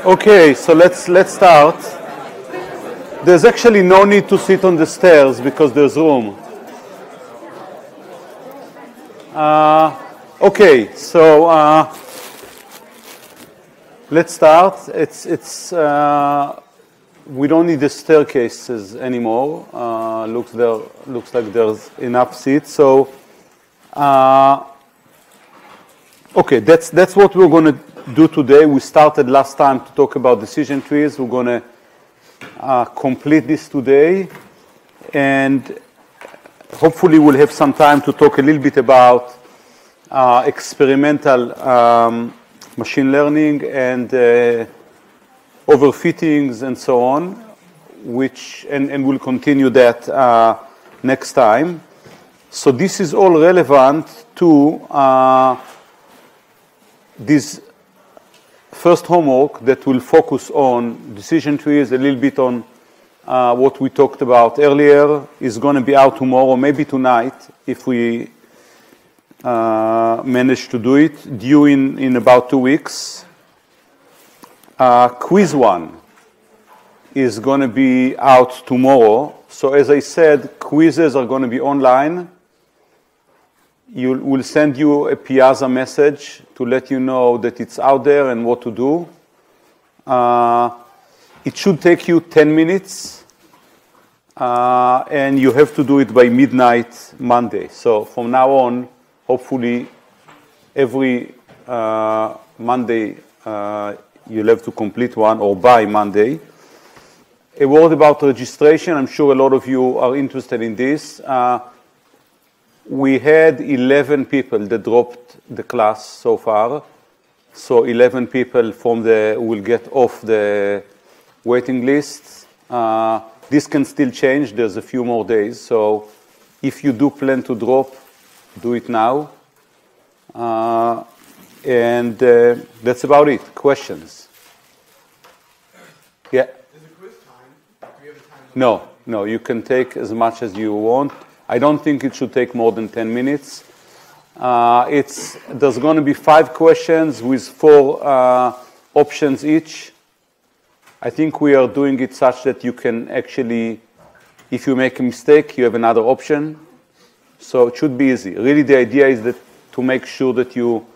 Okay, so let's start. There's actually no need to sit on the stairs because there's room. Okay, so let's start. We don't need the staircases anymore. Looks like there's enough seats. So okay, that's what we're going to do today. We started last time to talk about decision trees. We're going to complete this today, and hopefully we'll have some time to talk a little bit about experimental machine learning and overfittings and so on, and we'll continue that next time. So this is all relevant to this first homework that will focus on decision trees, a little bit on what we talked about earlier. Is going to be out tomorrow, maybe tonight, if we manage to do it, due in about 2 weeks. Quiz 1 is going to be out tomorrow. So as I said, quizzes are going to be online. We'll send you a Piazza message to let you know that it's out there and what to do. It should take you 10 minutes, and you have to do it by midnight Monday. So from now on, hopefully every Monday you'll have to complete one, or by Monday. A word about registration. I'm sure a lot of you are interested in this. We had 11 people that dropped the class so far. So 11 people will get off the waiting list. This can still change. There's a few more days. So if you do plan to drop, do it now. And that's about it. Questions? Yeah? Is it quiz time? Do you have a time? No. You can take as much as you want. I don't think it should take more than 10 minutes. There's going to be 5 questions with 4 options each. I think we are doing it such that you can actually, if you make a mistake, you have another option. So it should be easy. Really, the idea is that to make sure that you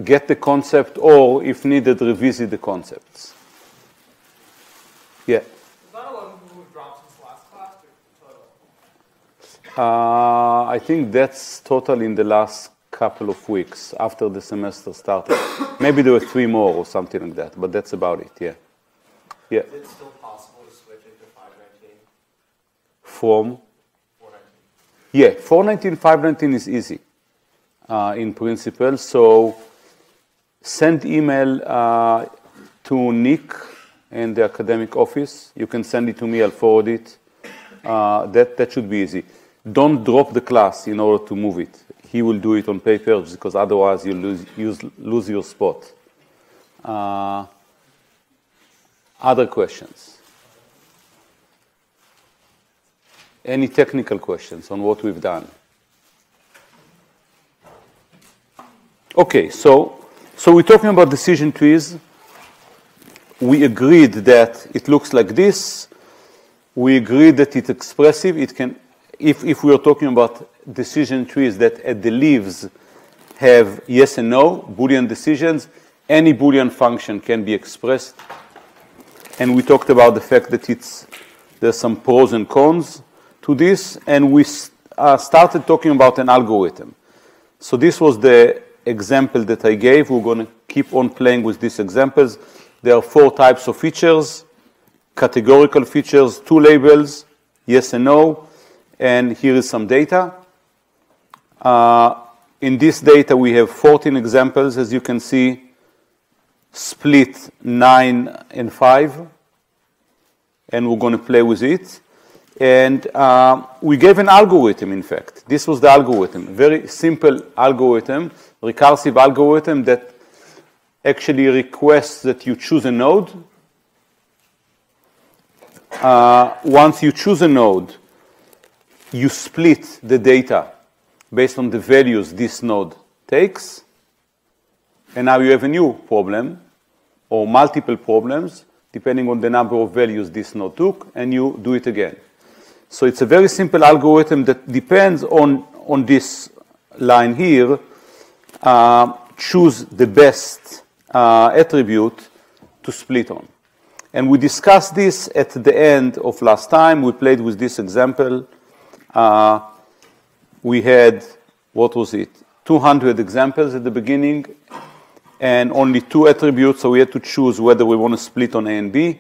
get the concept, or if needed, revisit the concepts. Yeah. I think that's total in the last couple of weeks after the semester started. Maybe there were 3 more or something like that, but that's about it, yeah. Yeah. Is it still possible to switch into 519? From? 419. Yeah, 419, 519 is easy in principle. So send email to Nick in the academic office. You can send it to me, I'll forward it. That should be easy. Don't drop the class in order to move it. He will do it on paper because otherwise you'll lose your spot. Other questions? Any technical questions on what we've done? Okay, so we're talking about decision trees. We agreed that it looks like this. We agreed that it's expressive. It can, if we are talking about decision trees that at the leaves have yes and no, Boolean decisions. Any Boolean function can be expressed. And we talked about the fact that there's some pros and cons to this. And we started talking about an algorithm. So this was the example that I gave. We're going to keep on playing with these examples. There are 4 types of features: categorical features, 2 labels, yes and no, and here is some data. In this data, we have 14 examples, as you can see, split 9 and 5, and we're going to play with it. And we gave an algorithm, in fact. This was the algorithm, very simple algorithm, recursive algorithm that actually requests that you choose a node. Once you choose a node, you split the data based on the values this node takes. And now you have a new problem, or multiple problems, depending on the number of values this node took, and you do it again. So it's a very simple algorithm that depends on this line here. Choose the best attribute to split on. And we discussed this at the end of last time. We played with this example. We had, what was it, 200 examples at the beginning, and only 2 attributes, so we had to choose whether we want to split on A and B.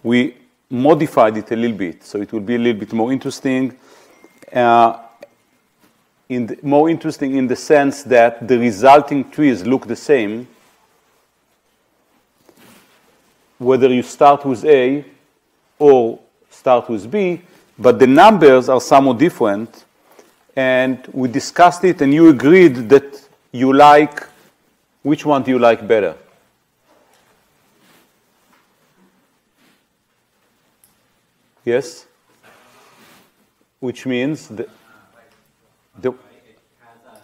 We modified it a little bit, so it will be a little bit more interesting. More interesting in the sense that the resulting trees look the same, whether you start with A or start with B, but the numbers are somewhat different. And we discussed it, and you agreed that you like, which one do you like better? Yes? Which means the it has a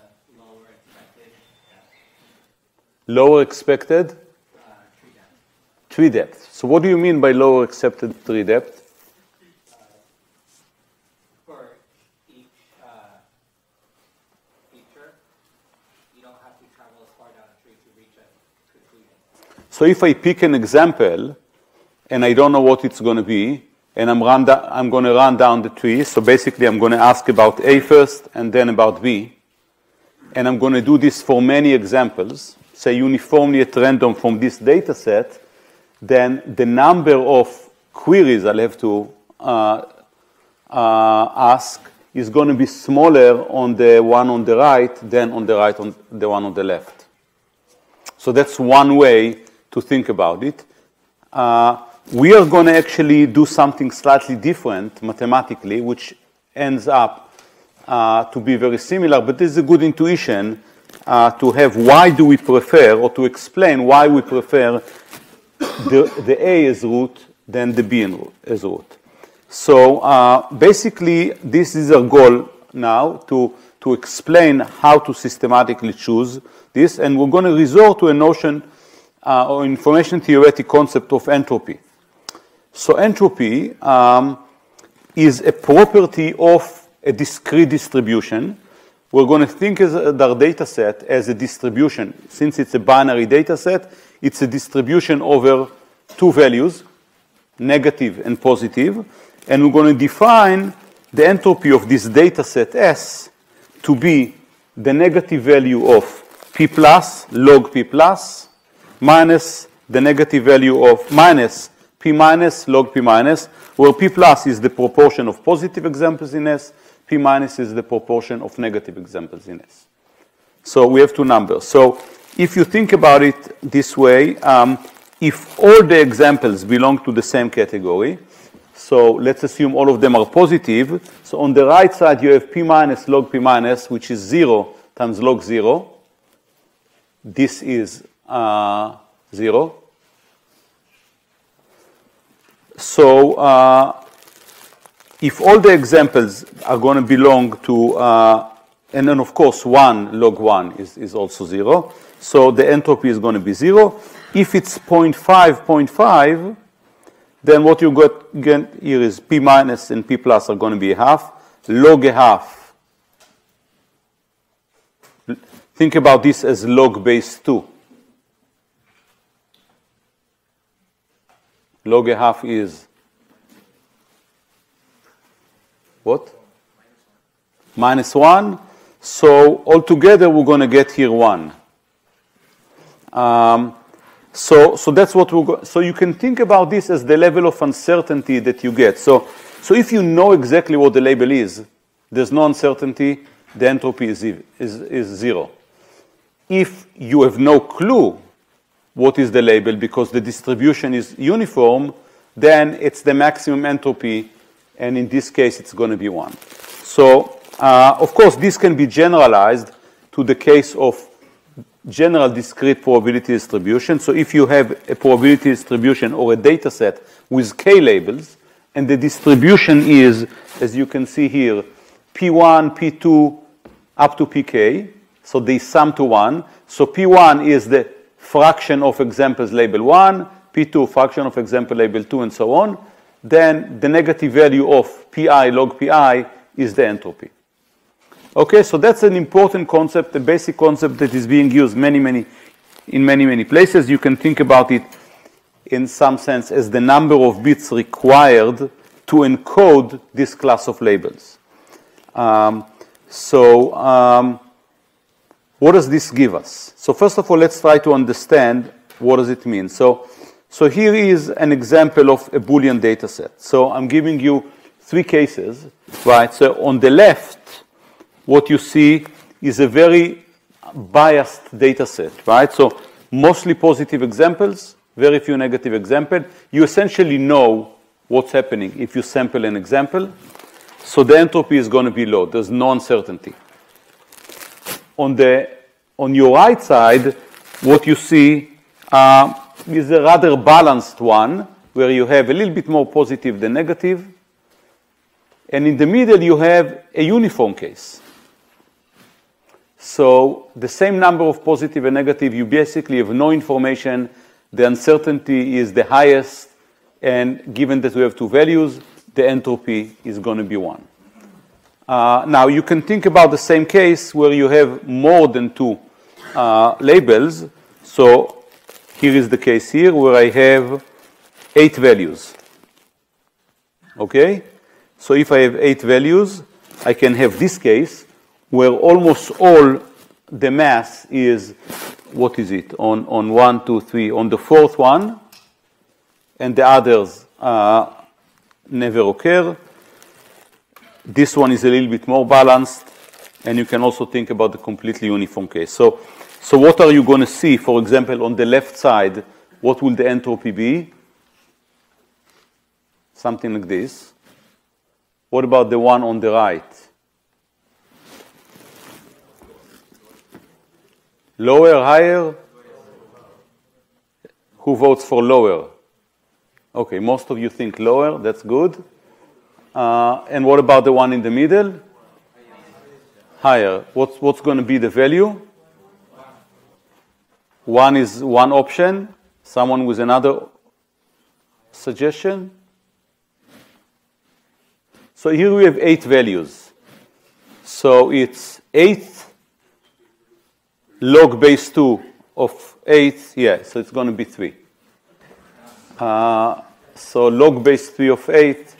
lower expected tree depth. So what do you mean by lower accepted tree depth? For each feature, you don't have to travel as far down a tree to reach a conclusion. So if I pick an example, and I don't know what it's going to be, and I'm going to run down the tree, so basically I'm going to ask about A first, and then about B, and I'm going to do this for many examples, say uniformly at random from this data set, then the number of queries I'll have to ask is going to be smaller on the one on the right than on the right on the one on the left. So that's one way to think about it. We are going to actually do something slightly different mathematically, which ends up to be very similar, but this is a good intuition to have why do we prefer, or to explain why we prefer the A as root than the B as root. So basically, this is our goal now, to explain how to systematically choose this, and we're going to resort to a notion or information theoretic concept of entropy. So entropy is a property of a discrete distribution. We're going to think of our data set as a distribution. Since it's a binary data set, it's a distribution over 2 values, negative and positive. And we're going to define the entropy of this data set S to be the negative value of P plus log P plus minus the negative value of minus P minus log P minus, where P plus is the proportion of positive examples in S, P minus is the proportion of negative examples in S. So we have 2 numbers. So if you think about it this way, if all the examples belong to the same category, so let's assume all of them are positive. So on the right side, you have P minus log P minus, which is 0 times log 0. This is 0. So if all the examples are going to belong to, and then of course 1 log 1 is also 0. So the entropy is going to be 0. If it's 0.5, then what you get here is P minus and P plus are going to be a half. Log a half Think about this as log base 2. Log a half is what? -1. So altogether, we're going to get here 1. So that's what we're going. So you can think about this as the level of uncertainty that you get. So if you know exactly what the label is, there's no uncertainty. The entropy is 0. If you have no clue what is the label because the distribution is uniform, then it's the maximum entropy, and in this case, it's going to be 1. So, of course, this can be generalized to the case of general discrete probability distribution. So if you have a probability distribution or a data set with k labels, and the distribution is, as you can see here, P1, P2, up to Pk, so they sum to 1. So P1 is the fraction of examples label 1, P2 fraction of example label 2, and so on. Then the negative value of Pi log Pi is the entropy. Okay, so that's an important concept, a basic concept that is being used in many places. You can think about it in some sense as the number of bits required to encode this class of labels. What does this give us? So first of all, let's try to understand what does it mean. So here is an example of a Boolean data set. So I'm giving you 3 cases, right? So on the left, what you see is a very biased data set, right? So mostly positive examples, very few negative examples. You essentially know what's happening if you sample an example. So the entropy is going to be low. There's no uncertainty. On your right side, what you see is a rather balanced one, where you have a little bit more positive than negative. And in the middle, you have a uniform case. So the same number of positive and negative, you basically have no information. The uncertainty is the highest. And given that we have 2 values, the entropy is going to be 1. Now, you can think about the same case where you have more than 2 labels. So here is the case here where I have 8 values. Okay? So if I have 8 values, I can have this case where almost all the mass is, what is it, on 1, 2, 3, on the 4th one, and the others never occur. This one is a little bit more balanced, and you can also think about the completely uniform case. So what are you going to see, for example, on the left side? What will the entropy be? Something like this. What about the one on the right? Lower, higher? Who votes for lower? Okay, most of you think lower. That's good. And what about the one in the middle? Higher. What's going to be the value? 1 is one option. Someone with another suggestion? So here we have 8 values. So it's 8 log base 2 of 8. Yeah, so it's going to be 3. So log base 3 of 8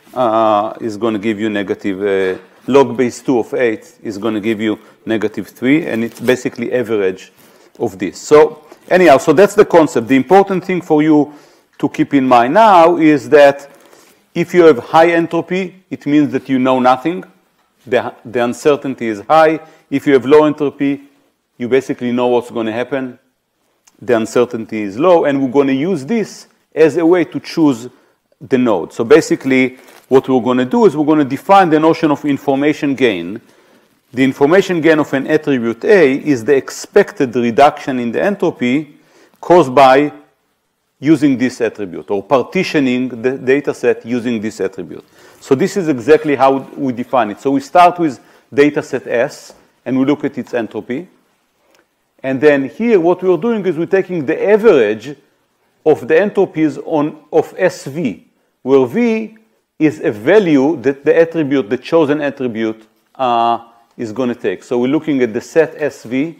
is going to give you negative. Log base 2 of 8 is going to give you negative 3, and it's basically average of this. So anyhow, so that's the concept. The important thing for you to keep in mind now is that if you have high entropy, it means that you know nothing. The uncertainty is high. If you have low entropy, you basically know what's going to happen. The uncertainty is low, and we're going to use this as a way to choose the node. So basically, what we're going to do is we're going to define the notion of information gain. The information gain of an attribute A is the expected reduction in the entropy caused by using this attribute, or partitioning the data set using this attribute. So this is exactly how we define it. So we start with data set S, and we look at its entropy. And then here, what we're doing is we're taking the average of the entropies of SV, where V is a value that the attribute, the chosen attribute, is going to take. So we're looking at the set SV,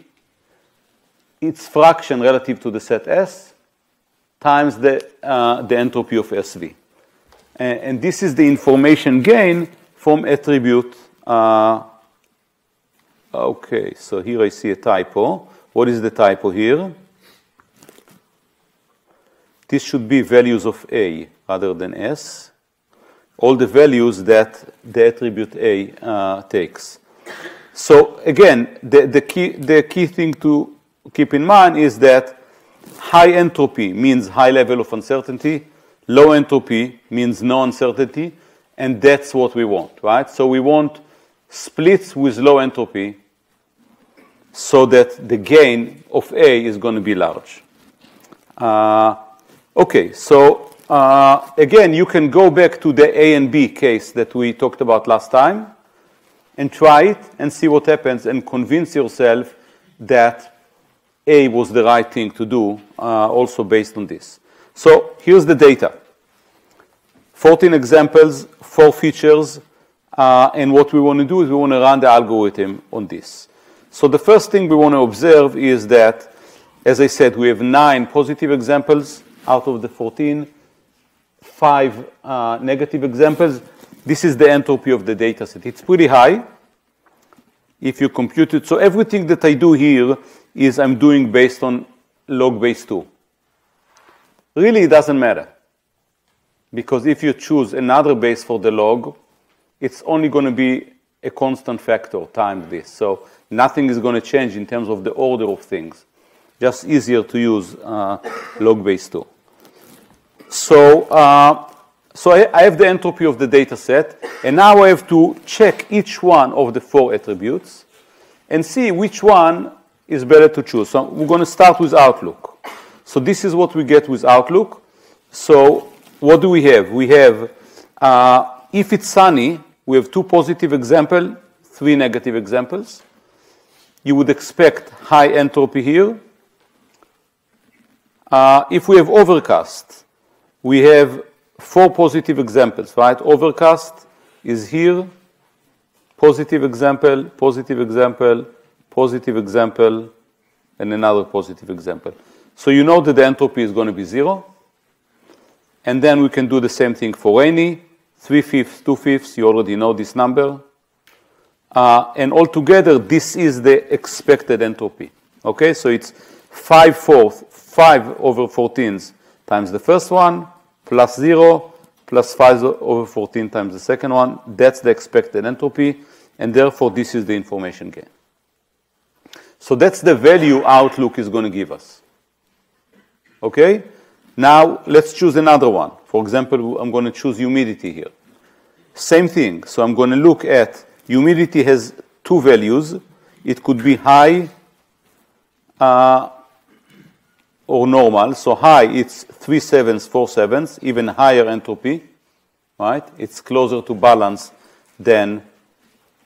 its fraction relative to the set S times the entropy of SV. And this is the information gain from attribute. Okay, so here I see a typo. What is the typo here? This should be values of A rather than S. All the values that the attribute A takes. So again, the key thing to keep in mind is that high entropy means high level of uncertainty, low entropy means no uncertainty, and that's what we want, right? So we want splits with low entropy so that the gain of A is going to be large. Okay, so again, you can go back to the A and B case that we talked about last time and try it and see what happens and convince yourself that A was the right thing to do, also based on this. So here's the data. 14 examples, 4 features, and what we want to do is we want to run the algorithm on this. So the first thing we want to observe is that, as I said, we have 9 positive examples out of the 14, 5 negative examples. This is the entropy of the data set. It's pretty high if you compute it. So everything that I do here is I'm doing based on log base 2. Really, it doesn't matter. Because if you choose another base for the log, it's only going to be a constant factor times this. So nothing is going to change in terms of the order of things. Just easier to use log base 2. So, I have the entropy of the data set, and now I have to check each one of the 4 attributes and see which one is better to choose. So we're going to start with Outlook. So this is what we get with Outlook. So what do we have? We have, if it's sunny, we have 2 positive examples, 3 negative examples. You would expect high entropy here. If we have overcast, we have 4 positive examples, right? Overcast is here, positive example, positive example, positive example, and another positive example. So you know that the entropy is going to be 0. And then we can do the same thing for rainy, 3/5, 2/5, you already know this number. And altogether, this is the expected entropy. Okay, so it's 5/14 times the first one, plus 0, plus 5/14 times the second one. That's the expected entropy, and therefore this is the information gain. So that's the value Outlook is going to give us. Okay? Now let's choose another one. For example, I'm going to choose humidity here. Same thing. So I'm going to look at humidity has 2 values. It could be high or normal. So high, it's 3/7, 4/7, even higher entropy, right? It's closer to balance than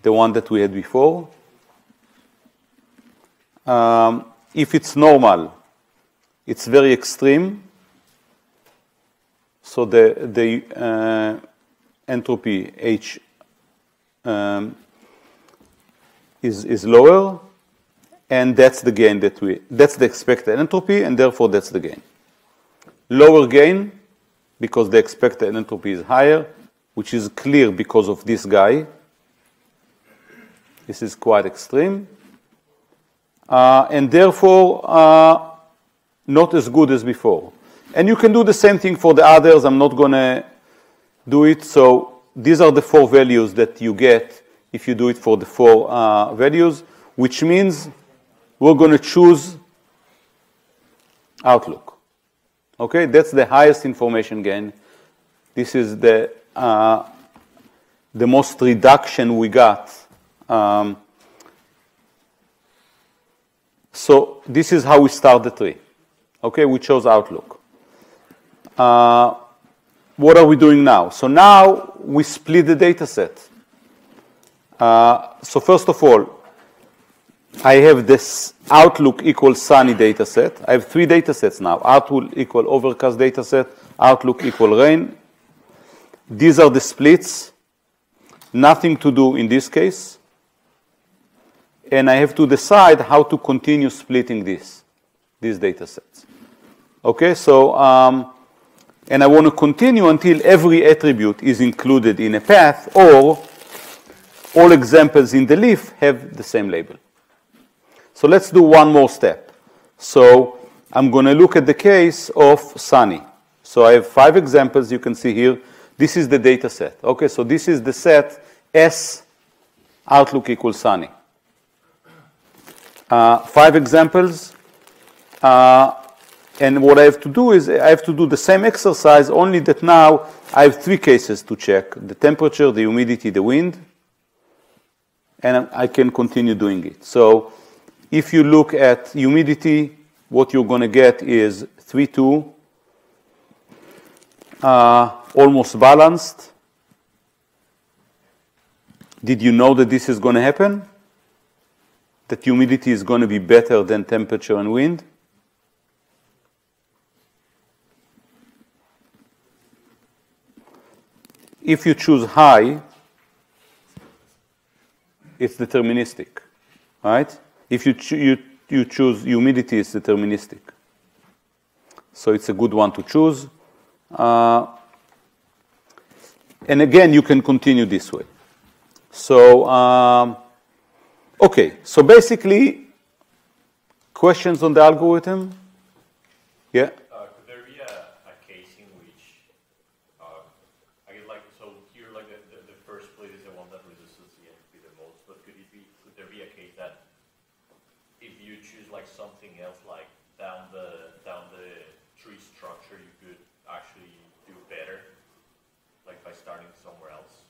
the one that we had before. If it's normal, it's very extreme. So the entropy H is lower. And that's the gain that's the expected entropy, and therefore that's the gain. Lower gain, because the expected entropy is higher, which is clear because of this guy. This is quite extreme. And therefore, not as good as before. And you can do the same thing for the others. I'm not going to do it. So these are the 4 values that you get if you do it for the 4 values, which means we're going to choose Outlook. Okay, that's the highest information gain. This is the most reduction we got. So this is how we start the tree. Okay, we chose Outlook. What are we doing now? So now we split the data set. So first of all, I have this Outlook equals sunny data set. I have 3 data sets now. Outlook equal overcast data set, Outlook equal rain. These are the splits. Nothing to do in this case. And I have to decide how to continue splitting this. these data sets. Okay, so, and I want to continue until every attribute is included in a path, or all examples in the leaf have the same label. So let's do one more step. So I'm going to look at the case of Sunny. So I have 5 examples you can see here. This is the data set. Okay, so this is the set S outlook equals Sunny. 5 examples. And what I have to do is I have to do the same exercise, only that now I have 3 cases to check: the temperature, the humidity, the wind. And I can continue doing it. So if you look at humidity, what you're going to get is 3-2, almost balanced. Did you know that this is going to happen? That humidity is going to be better than temperature and wind? If you choose high, it's deterministic, right? If you choose humidity, it's deterministic. So it's a good one to choose. And again, you can continue this way. So, okay, so basically, questions on the algorithm? Yeah? Could there be a case in which, I guess like, so here like the first plate is the one that reduces the entropy the most, but could there be a case that if you choose like something else, like down the tree structure, you could actually do better, like by starting somewhere else?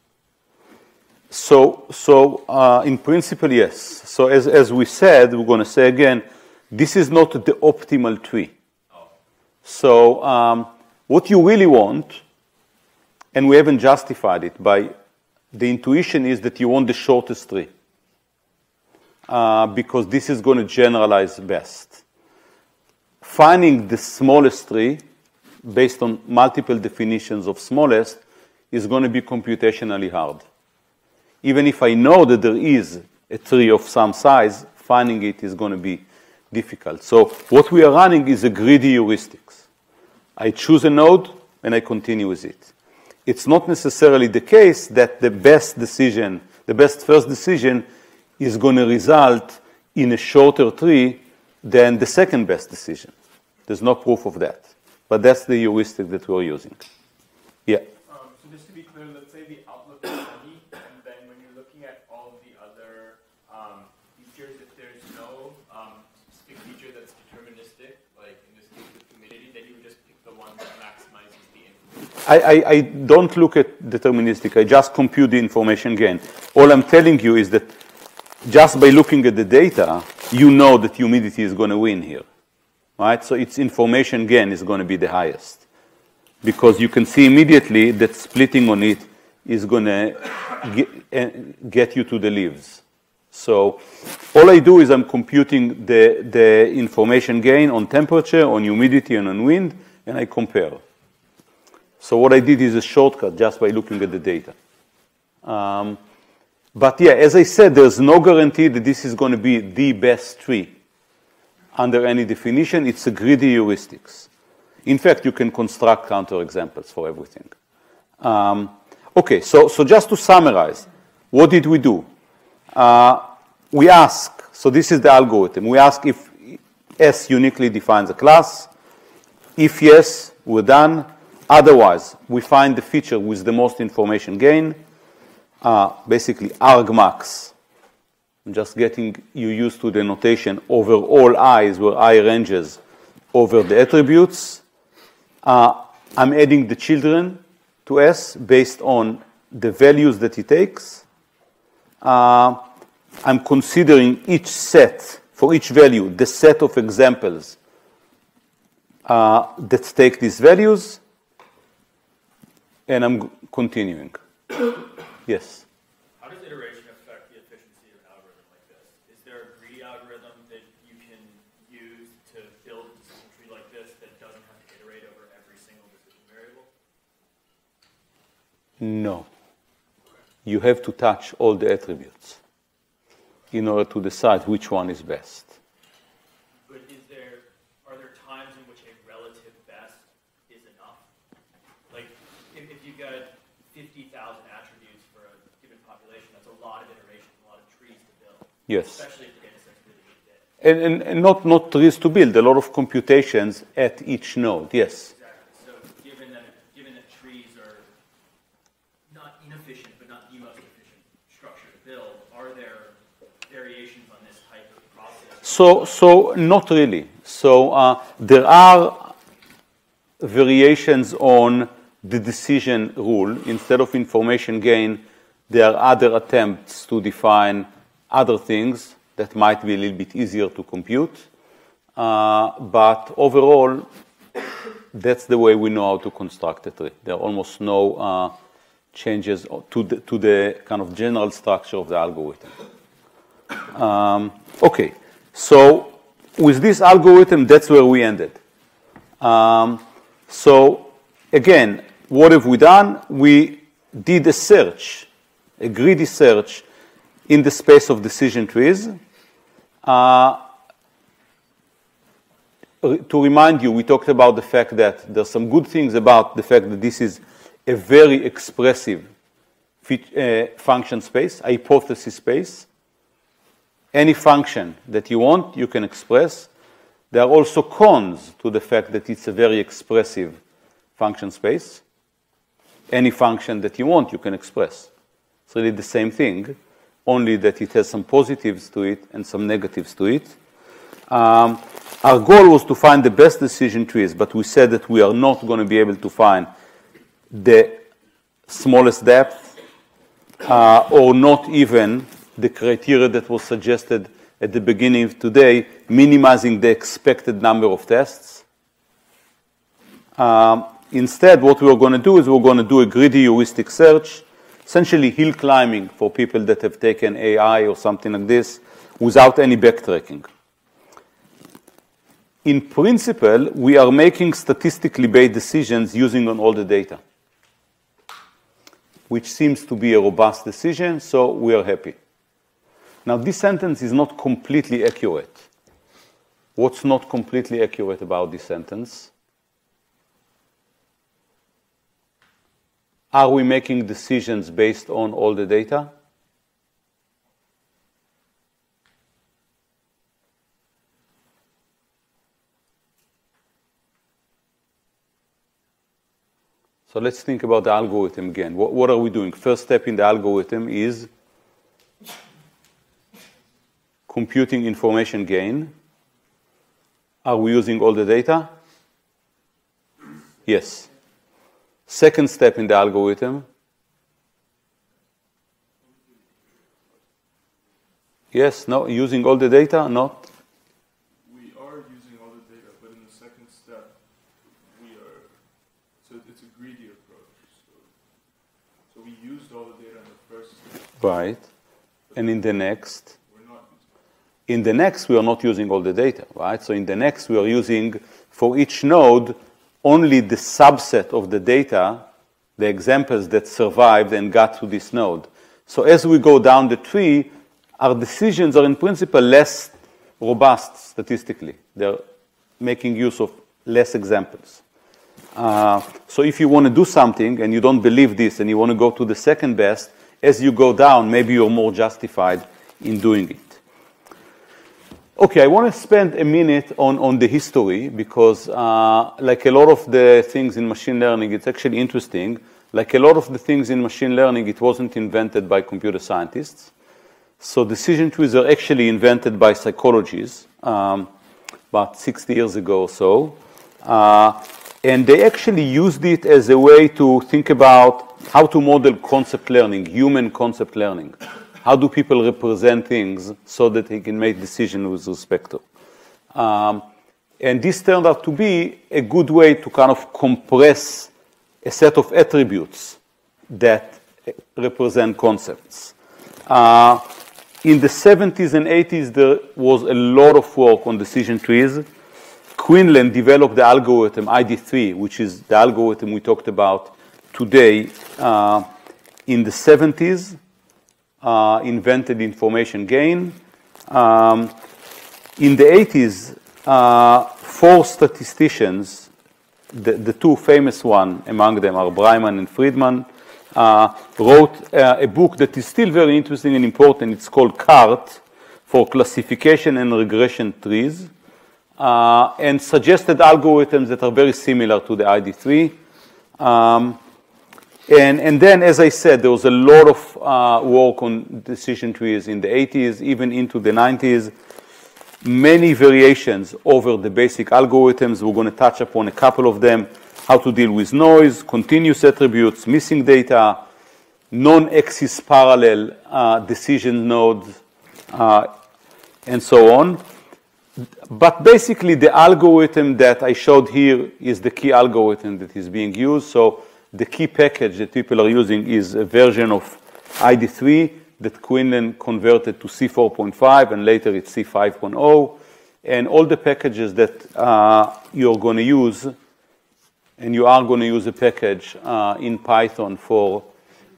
So in principle, yes. So as we said, we're going to say again, this is not the optimal tree. Oh. So what you really want, and we haven't justified it by the intuition, is that you want the shortest tree. Because this is going to generalize best. Finding the smallest tree, based on multiple definitions of smallest, is going to be computationally hard. Even if I know that there is a tree of some size, finding it is going to be difficult. So what we are running is a greedy heuristics. I choose a node, and I continue with it. It's not necessarily the case that the best decision, the best first decision, is going to result in a shorter tree than the second best decision. There's no proof of that. But that's the heuristic that we're using. Yeah? So just to be clear, let's say the outlook is sunny, and then when you're looking at all of the other features, if there's no specific feature that's deterministic, like in this case with humidity, then you would just pick the one that maximizes the information. I don't look at deterministic. I just compute the information gain. All I'm telling you is that just by looking at the data, you know that humidity is going to win here, right? So its information gain is going to be the highest, because you can see immediately that splitting on it is going to get you to the leaves. So all I do is I'm computing the information gain on temperature, on humidity, and on wind, and I compare. So what I did is a shortcut just by looking at the data. But yeah, as I said, there's no guarantee that this is going to be the best tree under any definition. It's a greedy heuristics. In fact, you can construct counterexamples for everything. Okay, so just to summarize, what did we do? We ask, so this is the algorithm. We ask if S uniquely defines a class. If yes, we're done. Otherwise, we find the feature with the most information gain. Basically argmax. I'm just getting you used to the notation over all i's, where I ranges over the attributes. I'm adding the children to S based on the values that he takes. I'm considering each set, for each value, the set of examples that take these values. And I'm continuing. Yes? How does iteration affect the efficiency of an algorithm like this? Is there a greedy algorithm that you can use to build a decision tree like this that doesn't have to iterate over every single decision variable? No. You have to touch all the attributes in order to decide which one is best. But Yes. Especially if the data set's really big. And not trees to build, a lot of computations at each node, yes. Exactly. So given that trees are not inefficient, but not the most efficient structure to build, are there variations on this type of process? So not really. So there are variations on the decision rule. Instead of information gain, there are other attempts to define other things that might be a little bit easier to compute. But overall, that's the way we know how to construct a tree. There are almost no changes to the kind of general structure of the algorithm. Okay, so with this algorithm, that's where we ended. So again, what have we done? We did a search, a greedy search in the space of decision trees. To remind you, we talked about the fact that there's some good things about the fact that this is a very expressive function space, a hypothesis space. Any function that you want, you can express. There are also cons to the fact that it's a very expressive function space. Any function that you want, you can express. It's really the same thing, only that it has some positives to it and some negatives to it. Our goal was to find the best decision trees, but we said that we are not going to be able to find the smallest depth or not even the criteria that was suggested at the beginning of today, minimizing the expected number of tests. Instead, what we're going to do is we're going to do a greedy heuristic search, essentially hill climbing for people that have taken AI or something like this without any backtracking. In principle, we are making statistically based decisions using on all the data, which seems to be a robust decision, so we are happy. Now, this sentence is not completely accurate. What's not completely accurate about this sentence? Are we making decisions based on all the data? So let's think about the algorithm again. What are we doing? First step in the algorithm is computing information gain. Are we using all the data? Yes. Second step in the algorithm. Yes, no, using all the data, not? We are using all the data, but in the second step, we are, so it's a greedy approach. So we used all the data in the first step. Right. And in the next? We're not. In the next, we are not using all the data, right? So in the next, we are using, for each node, only the subset of the data, the examples that survived and got to this node. So as we go down the tree, our decisions are in principle less robust statistically. They're making use of less examples. So if you want to do something and you don't believe this and you want to go to the second best, as you go down, maybe you're more justified in doing it. Okay, I want to spend a minute on the history because like a lot of the things in machine learning, it's actually interesting. Like a lot of the things in machine learning, it wasn't invented by computer scientists. So decision trees are actually invented by psychologists about 60 years ago or so. And they actually used it as a way to think about how to model concept learning, human concept learning. How do people represent things so that they can make decisions with respect to? And this turned out to be a good way to kind of compress a set of attributes that represent concepts. In the 70s and 80s, there was a lot of work on decision trees. Quinlan developed the algorithm ID3, which is the algorithm we talked about today. In the 70s, invented information gain. In the 80s, 4 statisticians, the 2 famous ones among them are Breiman and Friedman, wrote a book that is still very interesting and important. It's called CART, for classification and regression trees, and suggested algorithms that are very similar to the ID3. And then, as I said, there was a lot of work on decision trees in the 80s, even into the 90s. Many variations over the basic algorithms. We're going to touch upon a couple of them: how to deal with noise, continuous attributes, missing data, non-axis parallel decision nodes, and so on. But basically, the algorithm that I showed here is the key algorithm that is being used. So the key package that people are using is a version of ID3 that Quinlan converted to C4.5, and later it's C5.0. And all the packages that you're going to use, and you are going to use a package in Python for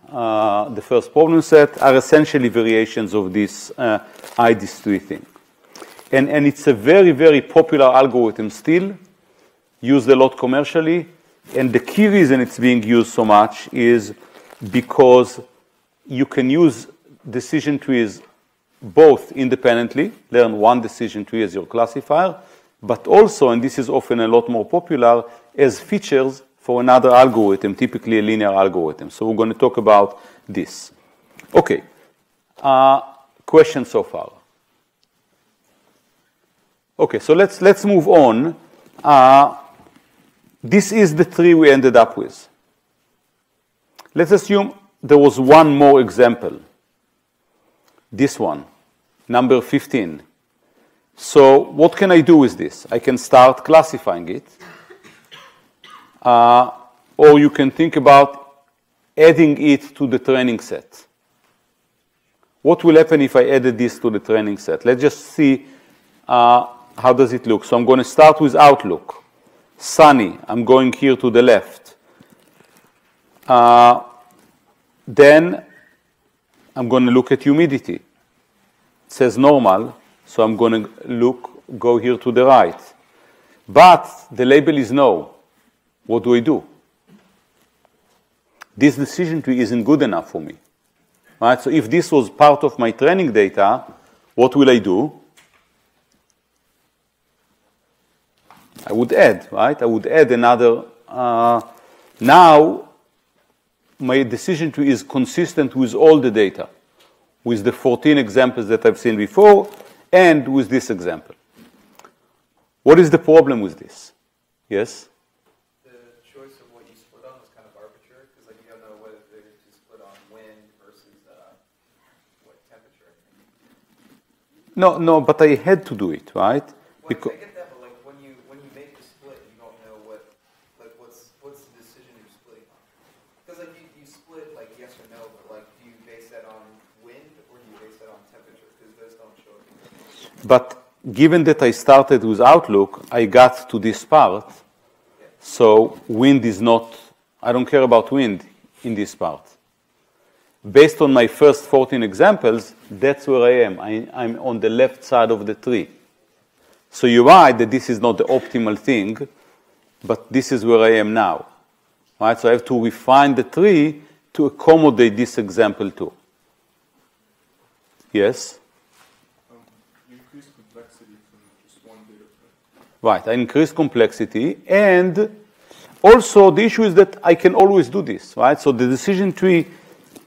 the first problem set, are essentially variations of this ID3 thing. And it's a very, very popular algorithm still, used a lot commercially. And the key reason it's being used so much is because you can use decision trees both independently, learn one decision tree as your classifier, but also, and this is often a lot more popular, as features for another algorithm, typically a linear algorithm. So we're going to talk about this. Okay. Questions so far? Okay, so let's move on. This is the tree we ended up with. Let's assume there was one more example. This one, number 15. So what can I do with this? I can start classifying it. Or you can think about adding it to the training set. What will happen if I added this to the training set? Let's just see how does it look. So I'm going to start with Outlook. Sunny, I'm going here to the left. Then I'm going to look at humidity. It says normal, so I'm going to go here to the right. But the label is no. What do I do? This decision tree isn't good enough for me. Right? So if this was part of my training data, what will I do? I would add, right? I would add another. Now, my decision tree is consistent with all the data, with the 14 examples that I've seen before, and with this example. What is the problem with this? Yes? The choice of what you split on is kind of arbitrary, because like, you don't know whether to split on wind versus what temperature. No, but I had to do it, right? Well, Because I get that, but like when you make the split, you don't know what's the decision you're splitting on. Because like you split like yes or no, but like do you base that on wind or do you base that on temperature? Because those don't show up. But given that I started with Outlook, I got to this part. Yeah. So wind is not, I don't care about wind in this part. Based on my first 14 examples, that's where I am. I'm on the left side of the tree. So you're right that this is not the optimal thing, but this is where I am now. Right? So I have to refine the tree to accommodate this example too. Yes? You increase complexity from just one data point. Right, I increase complexity, and also the issue is that I can always do this, right? So the decision tree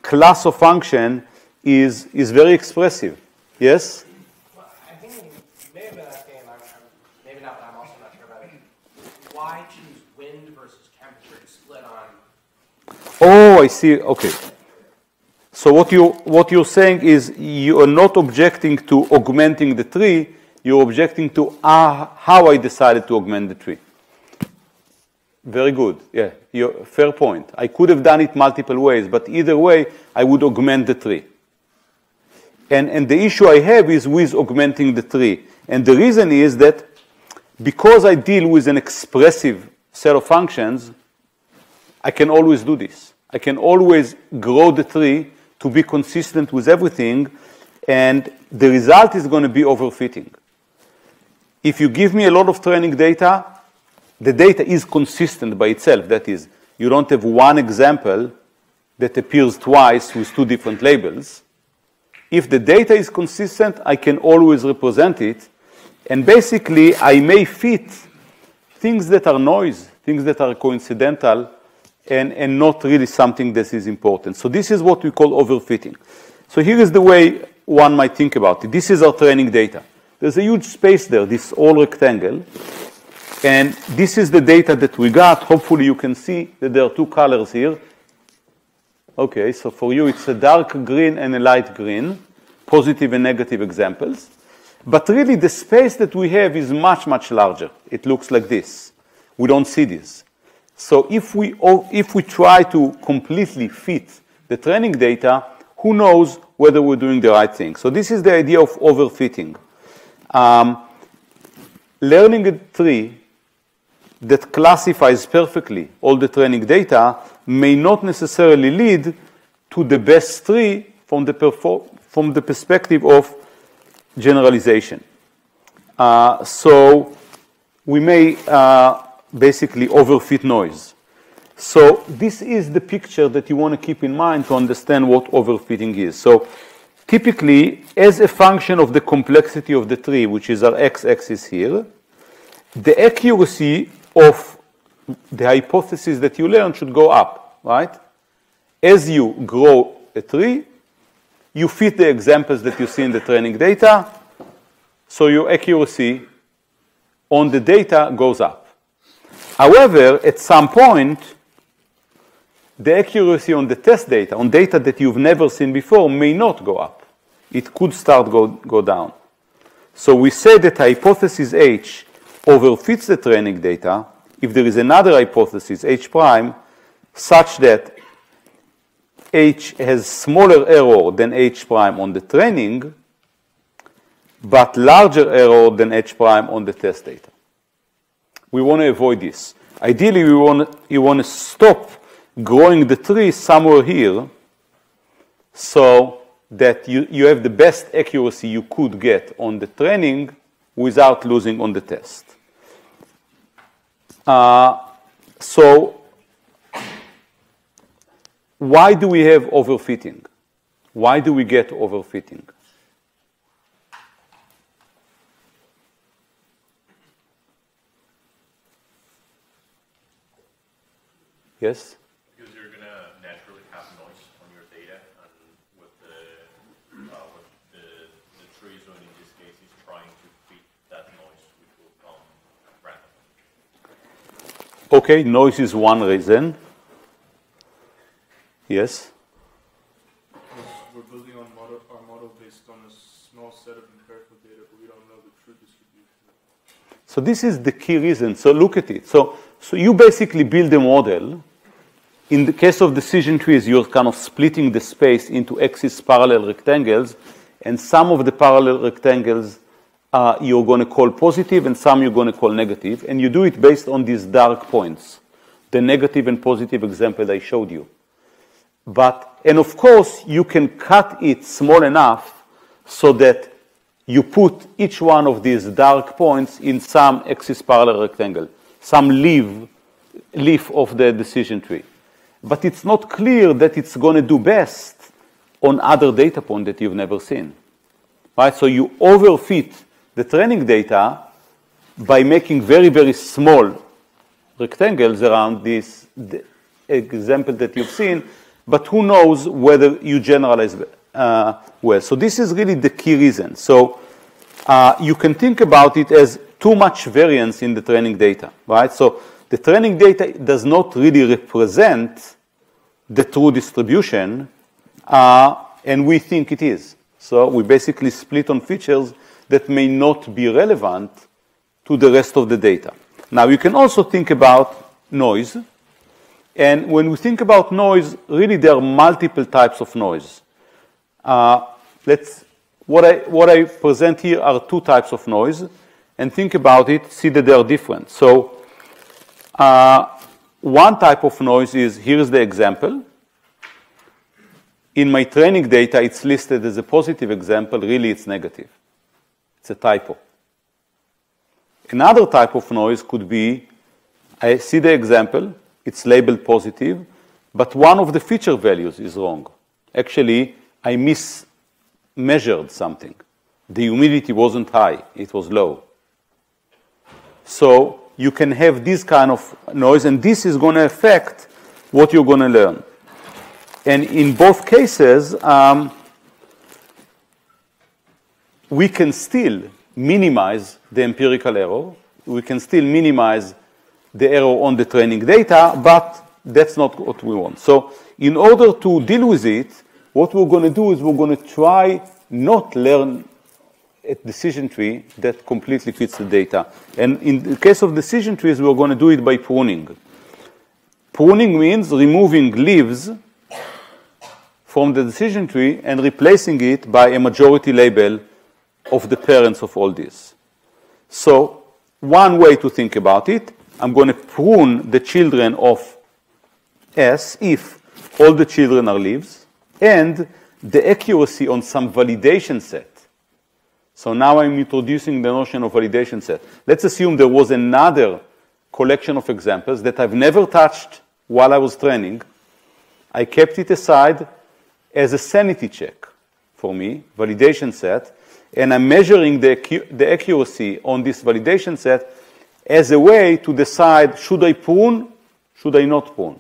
class of function is very expressive. Yes? Well, I think you may have been asking, maybe not, but I'm also not sure about it. Why choose wind versus temperature to split on? Oh, I see. Okay. So what you're saying is you are not objecting to augmenting the tree. You're objecting to how I decided to augment the tree. Very good. Yeah, fair point. I could have done it multiple ways, but either way, I would augment the tree. And the issue I have is with augmenting the tree. And the reason is that because I deal with an expressive set of functions, I can always do this. I can always grow the tree to be consistent with everything, and the result is going to be overfitting. If you give me a lot of training data, the data is consistent by itself. That is, you don't have one example that appears twice with two different labels. If the data is consistent, I can always represent it. And basically, I may fit things that are noise, things that are coincidental, and not really something that is important. So this is what we call overfitting. So here is the way one might think about it. This is our training data. There's a huge space there, this whole rectangle. And this is the data that we got. Hopefully you can see that there are two colors here. Okay, so for you it's a dark green and a light green, positive and negative examples. But really the space that we have is much, much larger. It looks like this. We don't see this. So if we try to completely fit the training data, who knows whether we're doing the right thing? So this is the idea of overfitting. Learning a tree that classifies perfectly all the training data may not necessarily lead to the best tree from the perspective of generalization. So we may basically overfit noise. So this is the picture that you want to keep in mind to understand what overfitting is. So typically, as a function of the complexity of the tree, which is our x-axis here, the accuracy of the hypothesis that you learn should go up, right? As you grow a tree, you fit the examples that you see in the training data, so your accuracy on the data goes up. However, at some point, the accuracy on the test data, on data that you've never seen before, may not go up. It could start go down. So we say that hypothesis H overfits the training data if there is another hypothesis, H prime, such that H has smaller error than H prime on the training, but larger error than H prime on the test data. We want to avoid this. Ideally, you want to stop growing the tree somewhere here so that you have the best accuracy you could get on the training without losing on the test. So why do we have overfitting? Why do we get overfitting? Yes? Because you're going to naturally have noise on your data, and what the tree is doing in this case is trying to fit that noise, which will come randomly. Okay, noise is one reason. Yes? We're building our model based on a small set of empirical data, but we don't know the true distribution. So this is the key reason. So look at it. So you basically build a model. In the case of decision trees, you're kind of splitting the space into axis parallel rectangles, and some of the parallel rectangles you're going to call positive, and some you're going to call negative, and you do it based on these dark points, the negative and positive example I showed you. And of course, you can cut it small enough so that you put each one of these dark points in some axis parallel rectangle, some leaf of the decision tree. But it's not clear that it's going to do best on other data points that you've never seen. Right? So you overfit the training data by making very, very small rectangles around this example that you've seen, but who knows whether you generalize well. So this is really the key reason. So you can think about it as too much variance in the training data, right? So the training data does not really represent the true distribution, and we think it is. So we basically split on features that may not be relevant to the rest of the data. Now, you can also think about noise. And when we think about noise, really there are multiple types of noise. What I present here are two types of noise. And think about it, see that they are different. So one type of noise is, here's the example. In my training data, it's listed as a positive example. Really, it's negative. It's a typo. Another type of noise could be, I see the example, it's labeled positive, but one of the feature values is wrong. Actually, I measured something. The humidity wasn't high, it was low. So you can have this kind of noise, and this is going to affect what you're going to learn. And in both cases, we can still minimize the empirical error. We can still minimize the error on the training data, but that's not what we want. So in order to deal with it, what we're going to do is we're going to try not learn a decision tree that completely fits the data. And in the case of decision trees, we're going to do it by pruning. Pruning means removing leaves from the decision tree and replacing it by a majority label of the parents of all these. So one way to think about it, I'm going to prune the children of S if all the children are leaves, and the accuracy on some validation set. So now I'm introducing the notion of validation set. Let's assume there was another collection of examples that I've never touched while I was training. I kept it aside as a sanity check for me, validation set, and I'm measuring the accuracy on this validation set as a way to decide, should I prune, should I not prune?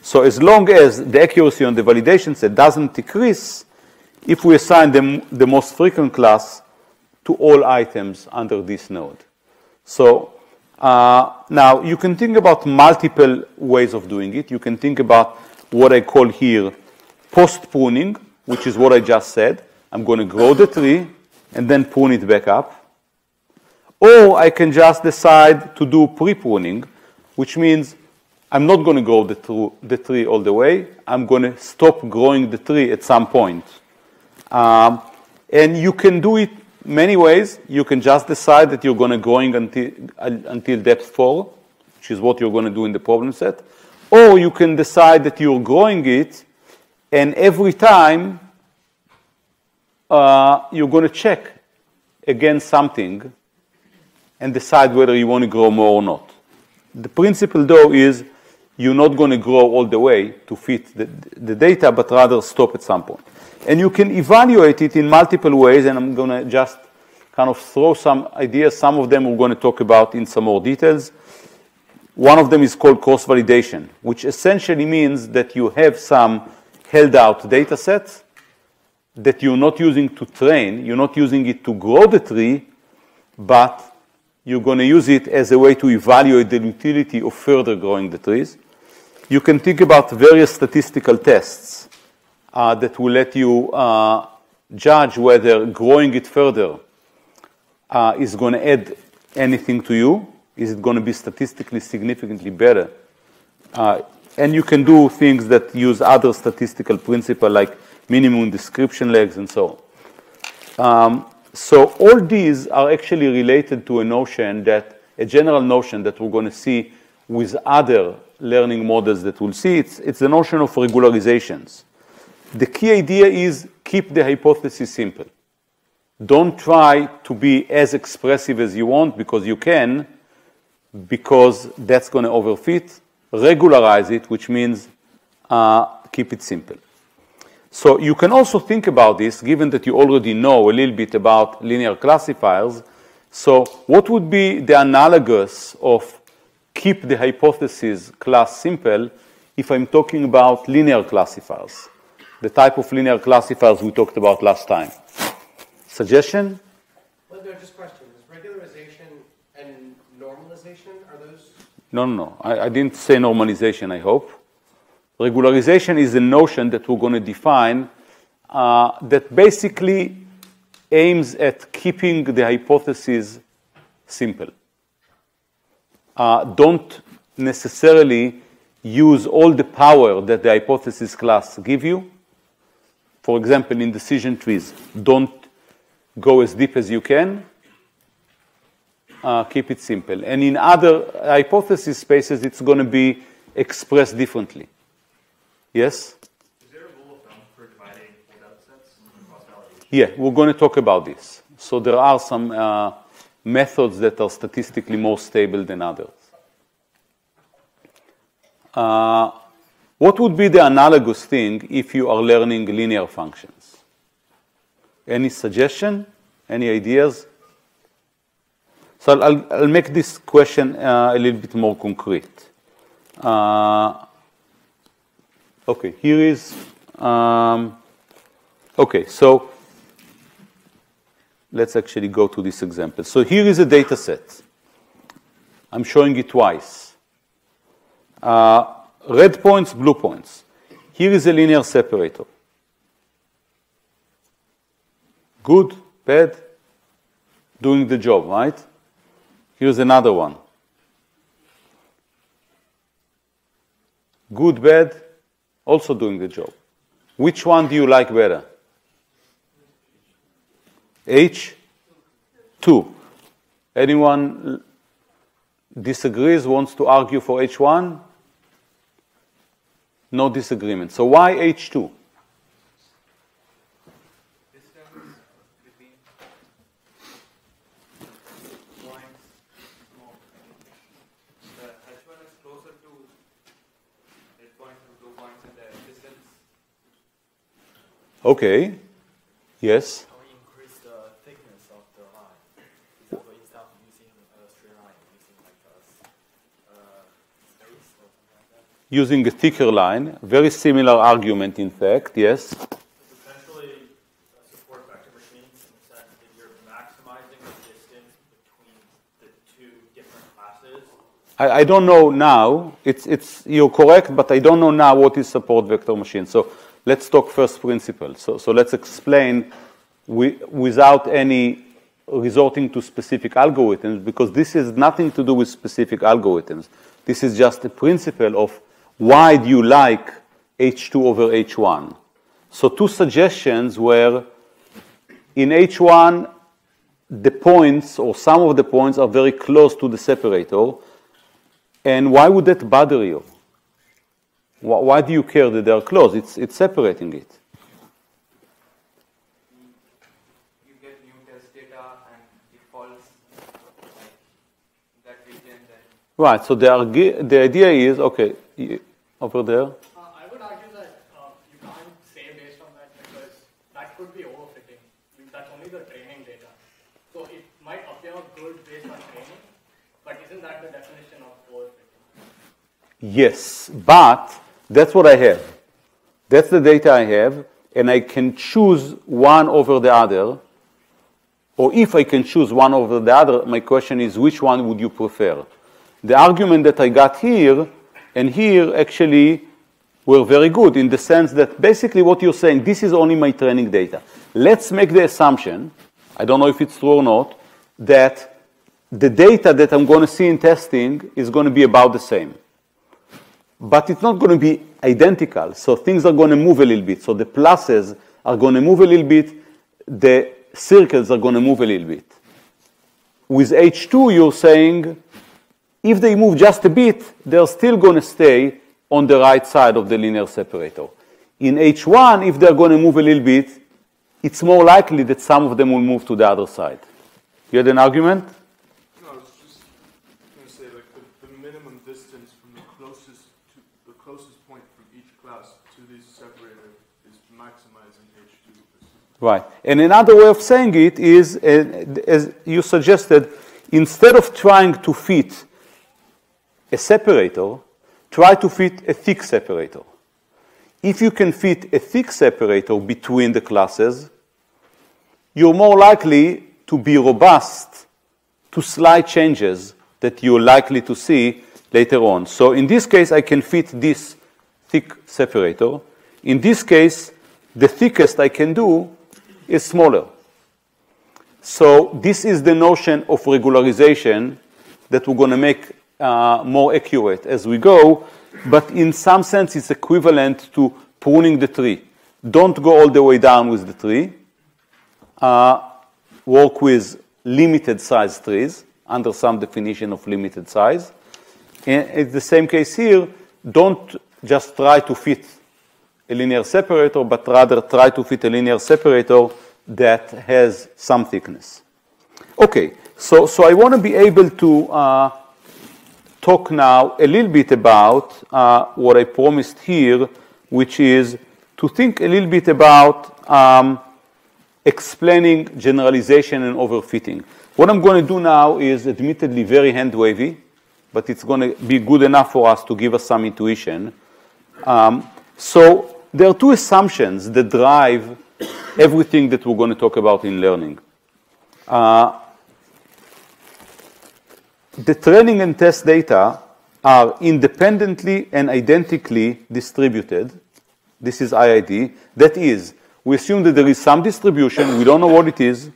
So as long as the accuracy on the validation set doesn't decrease, if we assign the most frequent class to all items under this node. So now you can think about multiple ways of doing it. You can think about what I call here post-pruning, which is what I just said. I'm going to grow the tree and then prune it back up. Or I can just decide to do pre-pruning, which means I'm not going to grow the tree all the way. I'm going to stop growing the tree at some point. And you can do it many ways. You can just decide that you're going to growing until depth 4, which is what you're going to do in the problem set. Or you can decide that you're growing it, and every time you're going to check against something and decide whether you want to grow more or not. The principle, though, is you're not going to grow all the way to fit the data, but rather stop at some point. And you can evaluate it in multiple ways, and I'm going to just kind of throw some ideas. Some of them we're going to talk about in some more details. One of them is called cross-validation, which essentially means that you have some held-out data sets that you're not using to train. You're not using it to grow the tree, but you're going to use it as a way to evaluate the utility of further growing the trees. You can think about various statistical tests that will let you judge whether growing it further is going to add anything to you. Is it going to be statistically significantly better? And you can do things that use other statistical principles like minimum description legs and so on. So all these are actually related to a notion that, a general notion that we're going to see with other learning models that we'll see. It's the notion of regularizations. The key idea is keep the hypothesis simple. Don't try to be as expressive as you want because you can, because that's going to overfit. Regularize it, which means keep it simple. So you can also think about this, given that you already know a little bit about linear classifiers. So what would be the analogous of keep the hypothesis class simple if I'm talking about linear classifiers? The type of linear classifiers we talked about last time. Suggestion? Well, no, just question. Is regularization and normalization, are those? No. I didn't say normalization, I hope. Regularization is a notion that we're going to define that basically aims at keeping the hypothesis simple. Don't necessarily use all the power that the hypothesis class give you. For example, in decision trees, don't go as deep as you can. Keep it simple. And in other hypothesis spaces, it's going to be expressed differently. Yes? Is there a rule of thumb for dividing holdout sets and cross-validation? Yeah, we're going to talk about this. So there are some methods that are statistically more stable than others. What would be the analogous thing if you are learning linear functions? Any suggestion? Any ideas? So I'll make this question a little bit more concrete. Okay, here is, okay, so let's actually go to this example. So here is a data set. I'm showing it twice. Red points, blue points. Here is a linear separator. Good, bad, doing the job, right? Here's another one. Good, bad, also doing the job. Which one do you like better? H2. Anyone disagrees, wants to argue for H1? No disagreement. So why H2? Distance between points more. The H1 is closer to red points and blue points, and the distance. Okay. Yes. How we increase the thickness of the line? For example, instead of using a straight line, using like a space or something like that. Using a thicker line. Very similar argument, in fact. Yes. Essentially, support vector machines in the sense that you're maximizing the distance between the two different classes. I don't know now. You're correct, but I don't know now what is support vector machine. So let's talk first principle. So let's explain without any resorting to specific algorithms, because this has nothing to do with specific algorithms. This is just a principle of why do you like H2 over H1. So two suggestions were in H1, the points or some of the points are very close to the separator. And why would that bother you? Why do you care that they are close? It's separating it. You get new test data and it falls like that region then. Right, so the idea is, okay, over there. I would argue that you can't say based on that because that could be overfitting. That's only the training data. So it might appear good based on training, but isn't that the definition of overfitting? Yes, but that's what I have. That's the data I have, and I can choose one over the other. Or if I can choose one over the other, my question is, which one would you prefer? The argument that I got here and here actually were very good in the sense that basically what you're saying, this is only my training data. Let's make the assumption, I don't know if it's true or not, that the data that I'm going to see in testing is going to be about the same. But it's not going to be identical, so things are going to move a little bit. So the pluses are going to move a little bit, the circles are going to move a little bit. With H2, you're saying, if they move just a bit, they're still going to stay on the right side of the linear separator. In H1, if they're going to move a little bit, it's more likely that some of them will move to the other side. You had an argument? No, I was just going to say, like, the minimum distance from the closest point from each class to this separator is maximizing H2. Right. And another way of saying it is, as you suggested, instead of trying to fit a separator, try to fit a thick separator. If you can fit a thick separator between the classes, you're more likely to be robust to slight changes that you're likely to see later on. So in this case, I can fit this thick separator. In this case, the thickest I can do is smaller. So this is the notion of regularization that we're going to make more accurate as we go. But in some sense, it's equivalent to pruning the tree. Don't go all the way down with the tree. Work with limited size trees under some definition of limited size. And it's the same case here. Don't just try to fit a linear separator, but rather try to fit a linear separator that has some thickness. Okay, so I want to be able to talk now a little bit about what I promised here, which is to think a little bit about explaining generalization and overfitting. What I'm going to do now is admittedly very hand-wavy, but it's going to be good enough for us to give us some intuition. So there are two assumptions that drive everything that we're going to talk about in learning. The training and test data are independently and identically distributed. This is IID. That is, we assume that there is some distribution. We don't know what it is.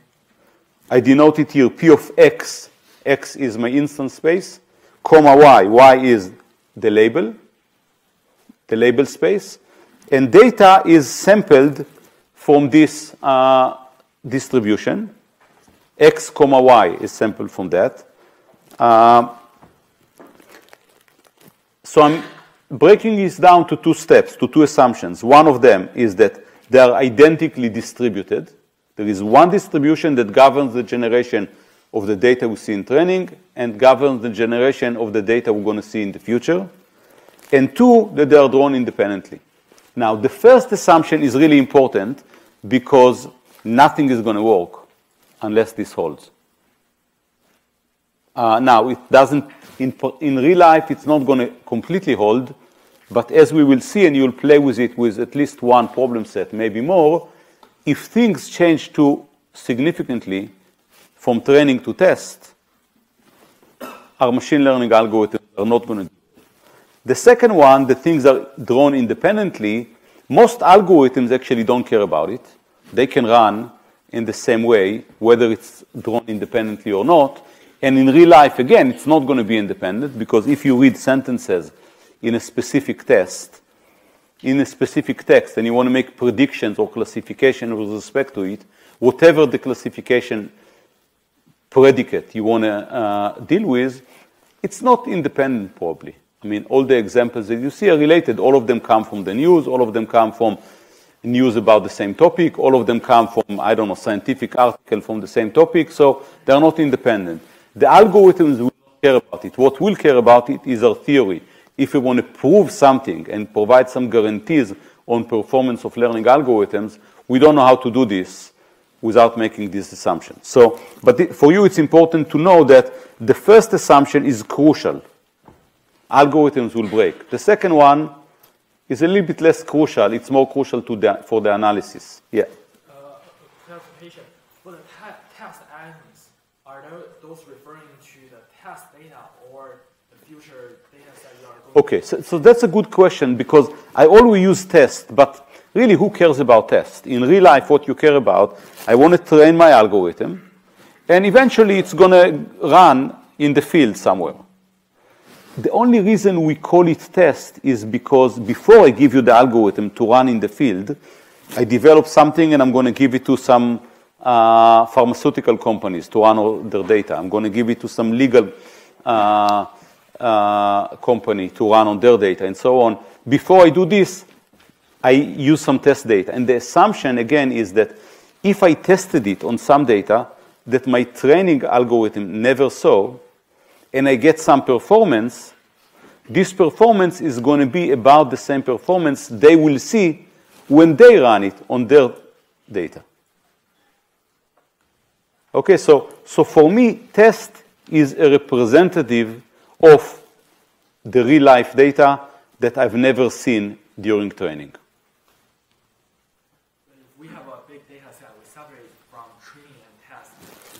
I denote it here, P of X. X is my instance space, comma Y. Y is the label space. And data is sampled from this distribution. X, comma Y is sampled from that. So I'm breaking this down to two steps, to two assumptions. One of them is that they are identically distributed. There is one distribution that governs the generation of the data we see in training and governs the generation of the data we're going to see in the future. And two, that they are drawn independently. Now, the first assumption is really important because nothing is going to work unless this holds. Now, it doesn't, in real life, it's not going to completely hold, but as we will see, and you'll play with it with at least one problem set, maybe more, if things change too significantly from training to test, our machine learning algorithms are not going to do it. The second one, the things are drawn independently. Most algorithms actually don't care about it. They can run in the same way, whether it's drawn independently or not. And in real life, again, it's not going to be independent, because if you read sentences in a specific test, in a specific text, and you want to make predictions or classification with respect to it, whatever the classification predicate you want to deal with, it's not independent probably. I mean, all the examples that you see are related. All of them come from the news. All of them come from news about the same topic. All of them come from, I don't know, scientific article from the same topic. So they're not independent. The algorithms will not care about it. What will care about it is our theory. If we want to prove something and provide some guarantees on performance of learning algorithms, we don't know how to do this without making these assumptions. So, but for you, it's important to know that the first assumption is crucial. Algorithms will break. The second one is a little bit less crucial. It's more crucial for the analysis. Yeah. Clarification. For the test items, are those referring to the test data or the future data set you are going Okay, so that's a good question, because I always use test, but really, who cares about test? In real life, what you care about, I want to train my algorithm, and eventually it's going to run in the field somewhere. The only reason we call it test is because before I give you the algorithm to run in the field, I develop something and I'm going to give it to some pharmaceutical companies to run all their data. I'm going to give it to some legal company to run on their data and so on. Before I do this, I use some test data. And the assumption, again, is that if I tested it on some data that my training algorithm never saw, and I get some performance, this performance is going to be about the same performance they will see when they run it on their data. Okay, so for me, test is a representative of the real-life data that I've never seen during training. If we have a big data set, we separate from training and test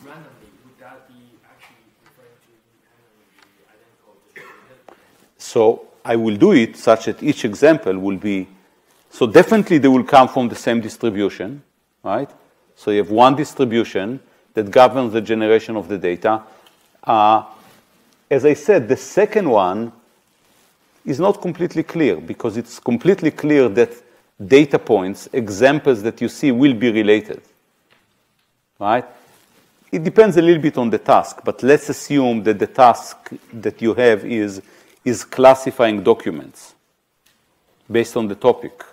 randomly, would that be actually referring to independently identical distributed? So I will do it such that each example will be, so definitely they will come from the same distribution, right? So you have one distribution that governs the generation of the data. As I said, the second one is not completely clear, because it's completely clear that data points, examples that you see, will be related, right? It depends a little bit on the task, but let's assume that the task that you have is classifying documents based on the topic.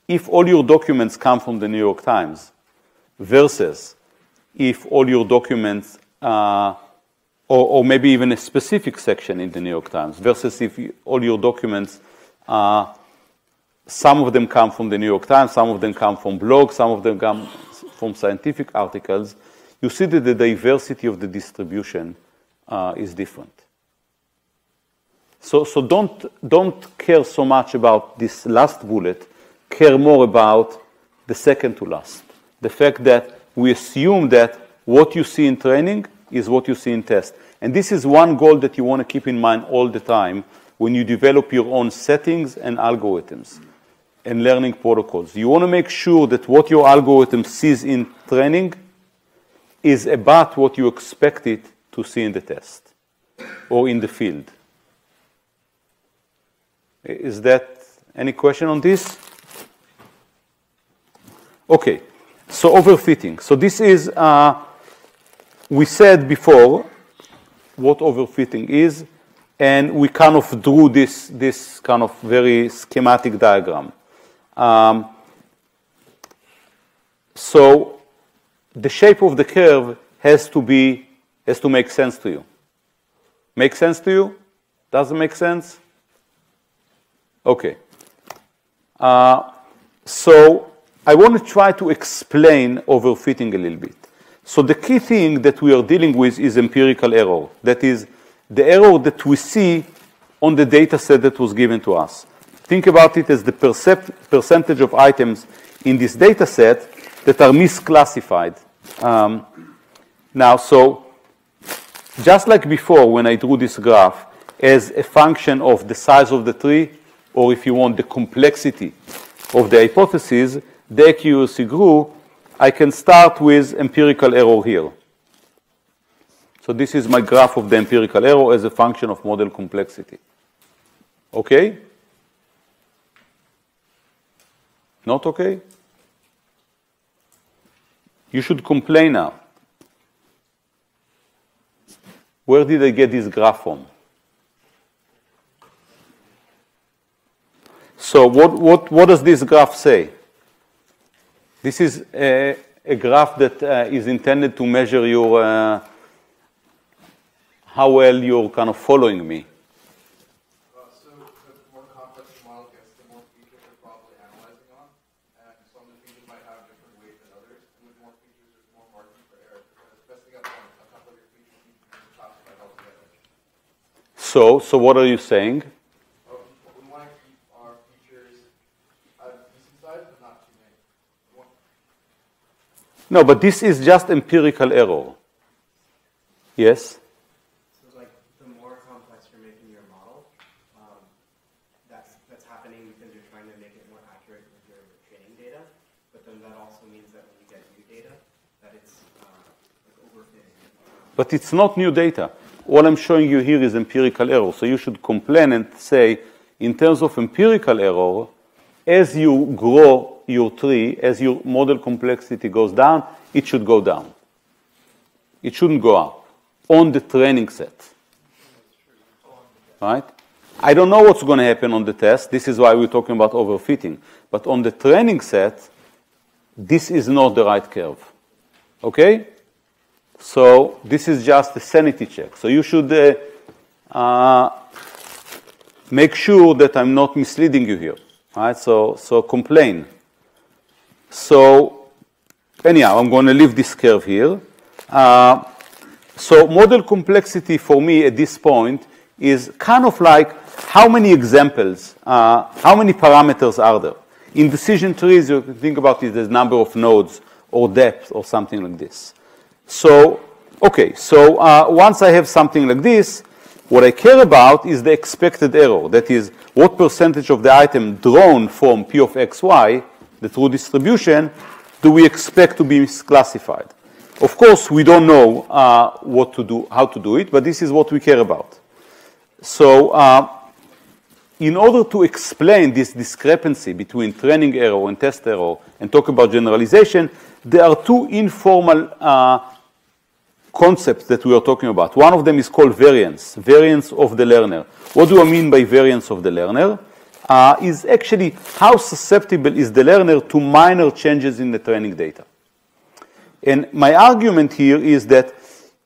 If all your documents come from the New York Times versus if all your documents, or maybe even a specific section in the New York Times, versus if all your documents, some of them come from the New York Times, some of them come from blogs, some of them come from scientific articles, you see that the diversity of the distribution is different. So don't care so much about this last bullet, care more about the second to last. The fact that we assume that what you see in training is what you see in test. And this is one goal that you want to keep in mind all the time when you develop your own settings and algorithms and learning protocols. You want to make sure that what your algorithm sees in training is about what you expect it to see in the test or in the field. Is that any question on this? Okay, so overfitting. So this is, we said before what overfitting is, and we kind of drew this kind of very schematic diagram. So the shape of the curve has to make sense to you. Make sense to you? Doesn't make sense? Okay. So I want to try to explain overfitting a little bit. So the key thing that we are dealing with is empirical error. That is the error that we see on the data set that was given to us. Think about it as the percentage of items in this data set that are misclassified. Now, so just like before when I drew this graph as a function of the size of the tree, or if you want the complexity of the hypothesis, the accuracy grew, I can start with empirical error here. So this is my graph of the empirical error as a function of model complexity. Okay? Not okay? You should complain now. Where did I get this graph from? So what does this graph say? This is a graph that is intended to measure your how well you're kind of following me. So the more complex the model gets, the more features you're probably analyzing on, and some of the features might have different weights than others. And with more features, there's more margin for error. Because messing up on a couple of your features, you can classify altogether. So what are you saying? We want to keep our features at a decent size, but not too many. No, but this is just empirical error. Yes? So like the more complex you're making your model, that's happening because you're trying to make it more accurate with your training data. But then that also means that when you get new data, that it's like overfitting. But it's not new data. All I'm showing you here is empirical error. So you should complain and say, in terms of empirical error, as you grow your tree, as your model complexity goes down, it should go down. It shouldn't go up on the training set. Right? I don't know what's going to happen on the test. This is why we're talking about overfitting. But on the training set, this is not the right curve. Okay? So this is just a sanity check. So you should make sure that I'm not misleading you here. Right? So complain. So anyhow, I'm going to leave this curve here. So model complexity for me at this point is kind of like how many examples, how many parameters are there? In decision trees, you can think about it as number of nodes or depth or something like this. So, okay, so once I have something like this, what I care about is the expected error. That is, what percentage of the item drawn from P of xy, the true distribution, do we expect to be misclassified? Of course, we don't know what to do, how to do it, but this is what we care about. So in order to explain this discrepancy between training error and test error and talk about generalization, there are two informal concepts that we are talking about. One of them is called variance, variance of the learner. What do I mean by variance of the learner? Is actually how susceptible is the learner to minor changes in the training data. And my argument here is that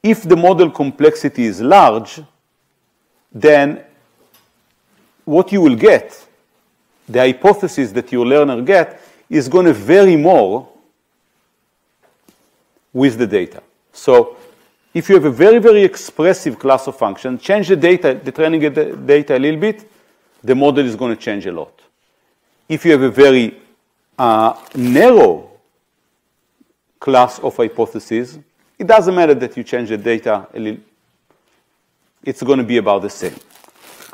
if the model complexity is large, then what you will get, the hypothesis that your learner get, is going to vary more with the data. So if you have a very, very expressive class of functions, change the data, the training data a little bit, the model is going to change a lot. If you have a very narrow class of hypotheses, it doesn't matter that you change the data a little. It's going to be about the same.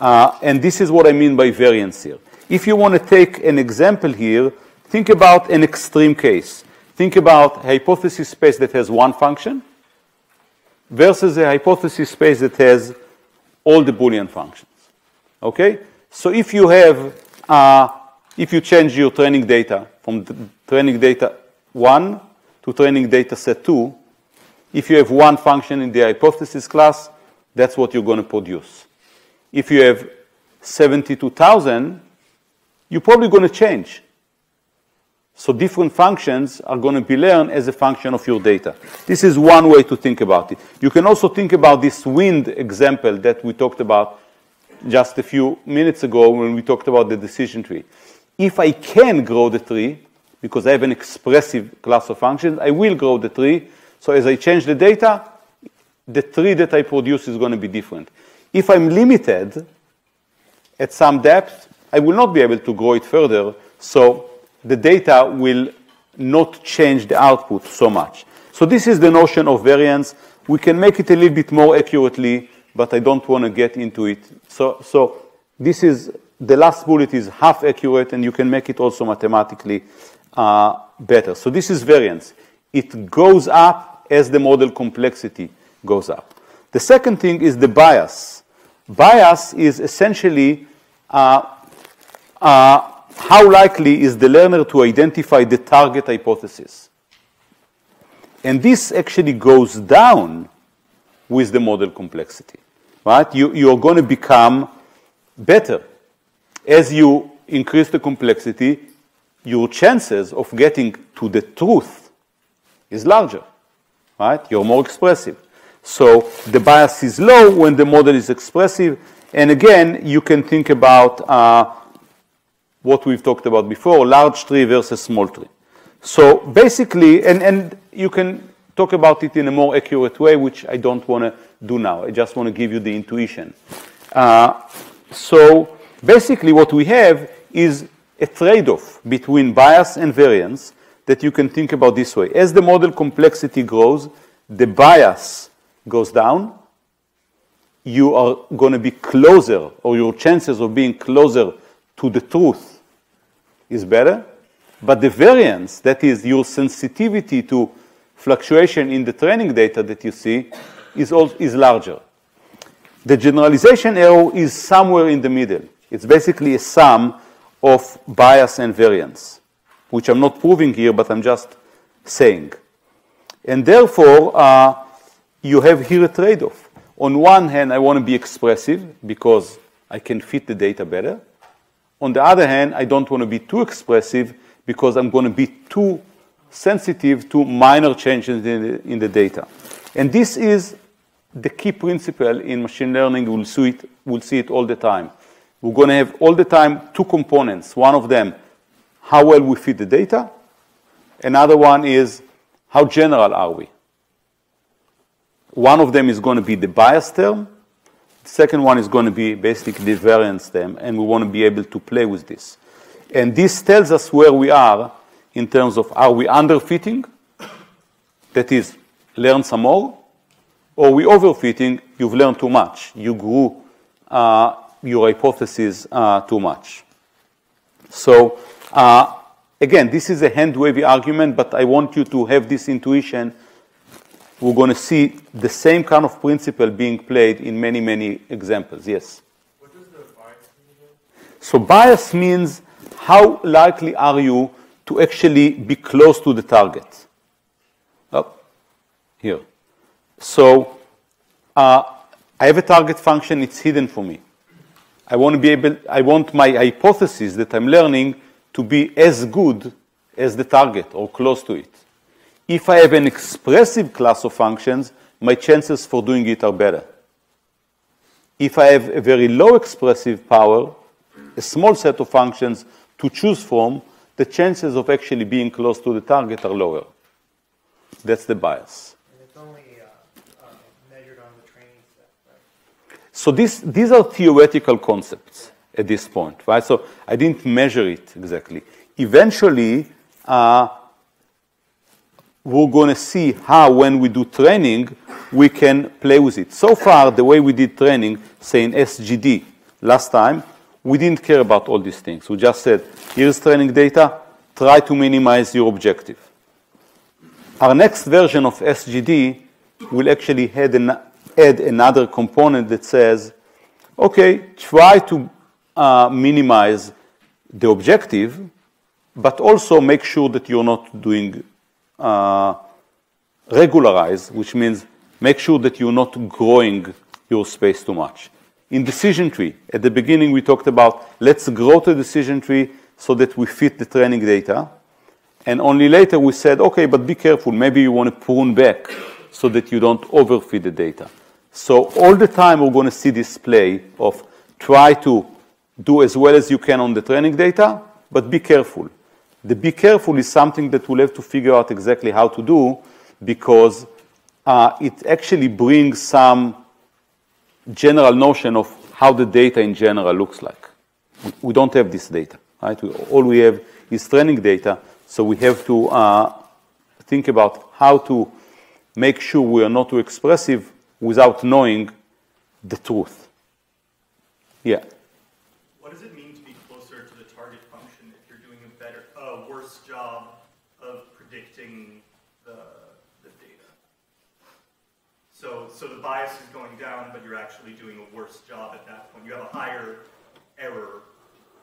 And this is what I mean by variance here. If you want to take an example here, think about an extreme case. Think about a hypothesis space that has one function versus a hypothesis space that has all the Boolean functions. Okay? So if you have, if you change your training data from training data 1 to training data set 2, if you have one function in the hypothesis class, that's what you're going to produce. If you have 72,000, you're probably going to change. So different functions are going to be learned as a function of your data. This is one way to think about it. You can also think about this wind example that we talked about just a few minutes ago when we talked about the decision tree. If I can grow the tree, because I have an expressive class of functions, I will grow the tree. So as I change the data, the tree that I produce is going to be different. If I'm limited at some depth, I will not be able to grow it further. So the data will not change the output so much. So this is the notion of variance. We can make it a little bit more accurately, but I don't want to get into it. So this is, the last bullet is half accurate, and you can make it also mathematically better. So this is variance. It goes up as the model complexity goes up. The second thing is the bias. Bias is essentially how likely is the learner to identify the target hypothesis. And this actually goes down with the model complexity, right? You're going to become better. As you increase the complexity, your chances of getting to the truth is larger, right? You're more expressive. So the bias is low when the model is expressive. And again, you can think about what we've talked about before, large tree versus small tree. So basically, and you can talk about it in a more accurate way, which I don't want to do now. I just want to give you the intuition. So basically what we have is a trade-off between bias and variance that you can think about this way. As the model complexity grows, the bias goes down. You are going to be closer, or your chances of being closer to the truth is better. But the variance, that is your sensitivity to fluctuation in the training data that you see, is larger. The generalization error is somewhere in the middle. It's basically a sum of bias and variance, which I'm not proving here, but I'm just saying. And therefore, you have here a trade-off. On one hand, I want to be expressive because I can fit the data better. On the other hand, I don't want to be too expressive because I'm going to be too sensitive to minor changes in the data. And this is the key principle in machine learning. We'll see it all the time. We're going to have all the time two components. One of them, how well we fit the data. Another one is, how general are we? One of them is going to be the bias term. The second one is going to be basically the variance term, and we want to be able to play with this. And this tells us where we are in terms of, are we underfitting? That is, learn some more. Or we overfitting, you've learned too much. You grew your hypothesis too much. So again, this is a hand-wavy argument, but I want you to have this intuition. We're going to see the same kind of principle being played in many, many examples. Yes? What does the bias mean? So bias means how likely are you to actually be close to the target? Up here. So I have a target function. It's hidden for me. I want my hypothesis that I'm learning to be as good as the target or close to it. If I have an expressive class of functions, my chances for doing it are better. If I have a very low expressive power, a small set of functions to choose from, the chances of actually being close to the target are lower. That's the bias. And it's only measured on the training set, right? So these are theoretical concepts at this point, right? So I didn't measure it exactly. Eventually, we're going to see how, when we do training, we can play with it. So far, the way we did training, say in SGD last time, we didn't care about all these things. We just said, here's training data, try to minimize your objective. Our next version of SGD will actually add another component that says, okay, try to minimize the objective, but also make sure that you're not doing regularize, which means make sure that you're not growing your space too much. In decision tree, at the beginning we talked about let's grow the decision tree so that we fit the training data. And only later we said, okay, but be careful, maybe you want to prune back so that you don't overfit the data. So all the time we're going to see this play of try to do as well as you can on the training data, but be careful. The be careful is something that we'll have to figure out exactly how to do, because it actually brings some general notion of how the data in general looks like. We don't have this data, right? All we have is training data, so we have to think about how to make sure we are not too expressive without knowing the truth. Yeah. What does it mean to be closer to the target function if you're doing a worse job of predicting the data? So the bias is going down, but you're actually doing a worse job at that point. You have a higher error.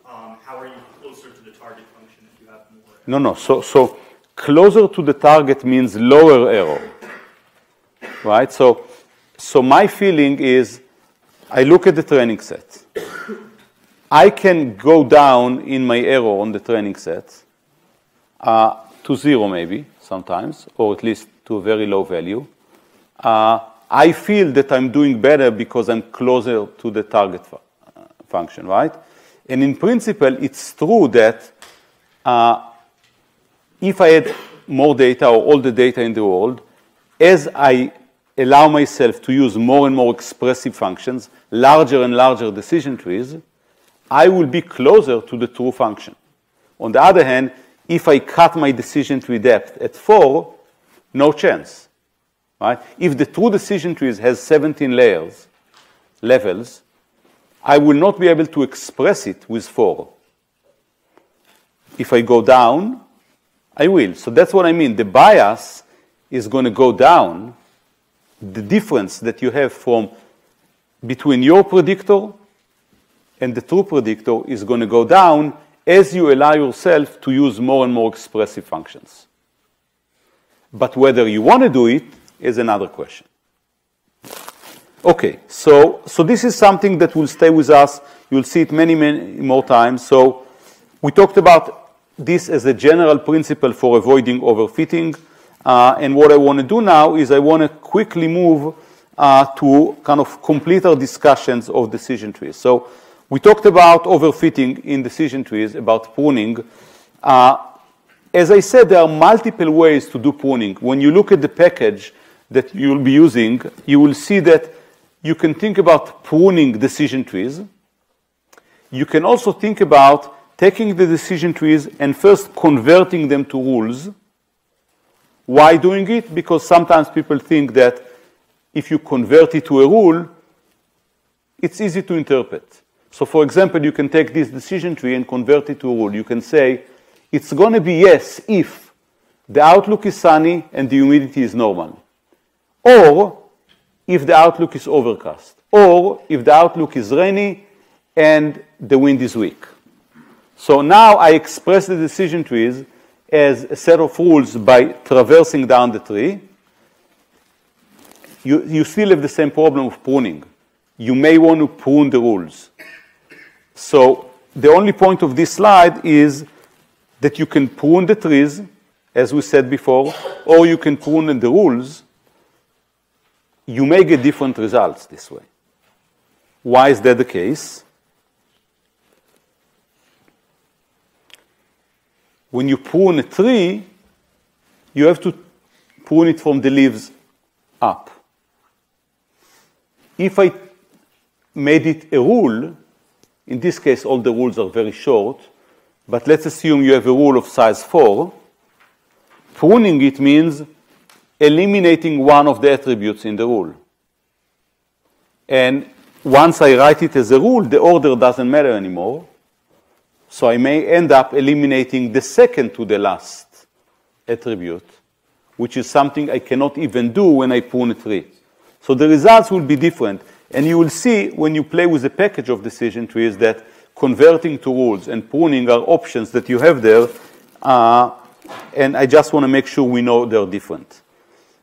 How are you closer to the target function if you have more error? No. So closer to the target means lower error, right? So my feeling is I look at the training set. I can go down in my error on the training set to 0 maybe sometimes, or at least to a very low value. I feel that I'm doing better because I'm closer to the target function, right? And in principle, it's true that if I had more data or all the data in the world, as I allow myself to use more and more expressive functions, larger and larger decision trees, I will be closer to the true function. On the other hand, if I cut my decision tree depth at 4, no chance. Right? If the true decision tree has 17 levels, I will not be able to express it with 4. If I go down, I will. So that's what I mean. The bias is going to go down. The difference that you have between your predictor and the true predictor is going to go down as you allow yourself to use more and more expressive functions. But whether you want to do it is another question. Okay, so this is something that will stay with us. You'll see it many more times. So we talked about this as a general principle for avoiding overfitting. And what I want to do now is I want to quickly move to kind of complete our discussions of decision trees. So we talked about overfitting in decision trees, about pruning. As I said, there are multiple ways to do pruning. When you look at the package that you'll be using, you will see that you can think about pruning decision trees. You can also think about taking the decision trees and first converting them to rules. Why doing it? Because sometimes people think that if you convert it to a rule, it's easy to interpret. So for example, you can take this decision tree and convert it to a rule. You can say, it's going to be yes if the outlook is sunny and the humidity is normal. Or if the outlook is overcast. Or if the outlook is rainy and the wind is weak. So now I express the decision trees as a set of rules by traversing down the tree. You still have the same problem of pruning. You may want to prune the rules. So the only point of this slide is that you can prune the trees, as we said before, or you can prune the rules. You may get different results this way. Why is that the case? When you prune a tree, you have to prune it from the leaves up. If I made it a rule, in this case all the rules are very short, but let's assume you have a rule of size 4. Pruning it means eliminating one of the attributes in the rule. And once I write it as a rule, the order doesn't matter anymore. So I may end up eliminating the second to the last attribute, which is something I cannot even do when I prune a tree. So the results will be different. And you will see when you play with a package of decision trees that converting to rules and pruning are options that you have there. And I just want to make sure we know they're different.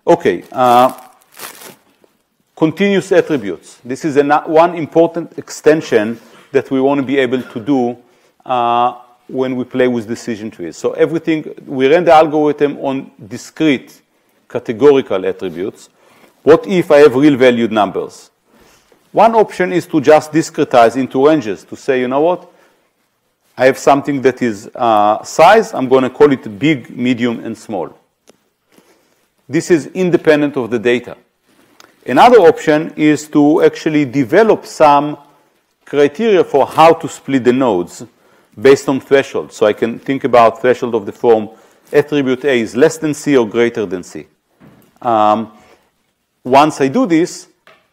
Okay. Continuous attributes. This is one important extension that we want to be able to do when we play with decision trees. So everything, we ran the algorithm on discrete categorical attributes. What if I have real valued numbers? One option is to just discretize into ranges, to say, you know what? I have something that is size. I'm going to call it big, medium, and small. This is independent of the data. Another option is to actually develop some criteria for how to split the nodes based on threshold. So I can think about threshold of the form attribute A is less than C or greater than C. Once I do this,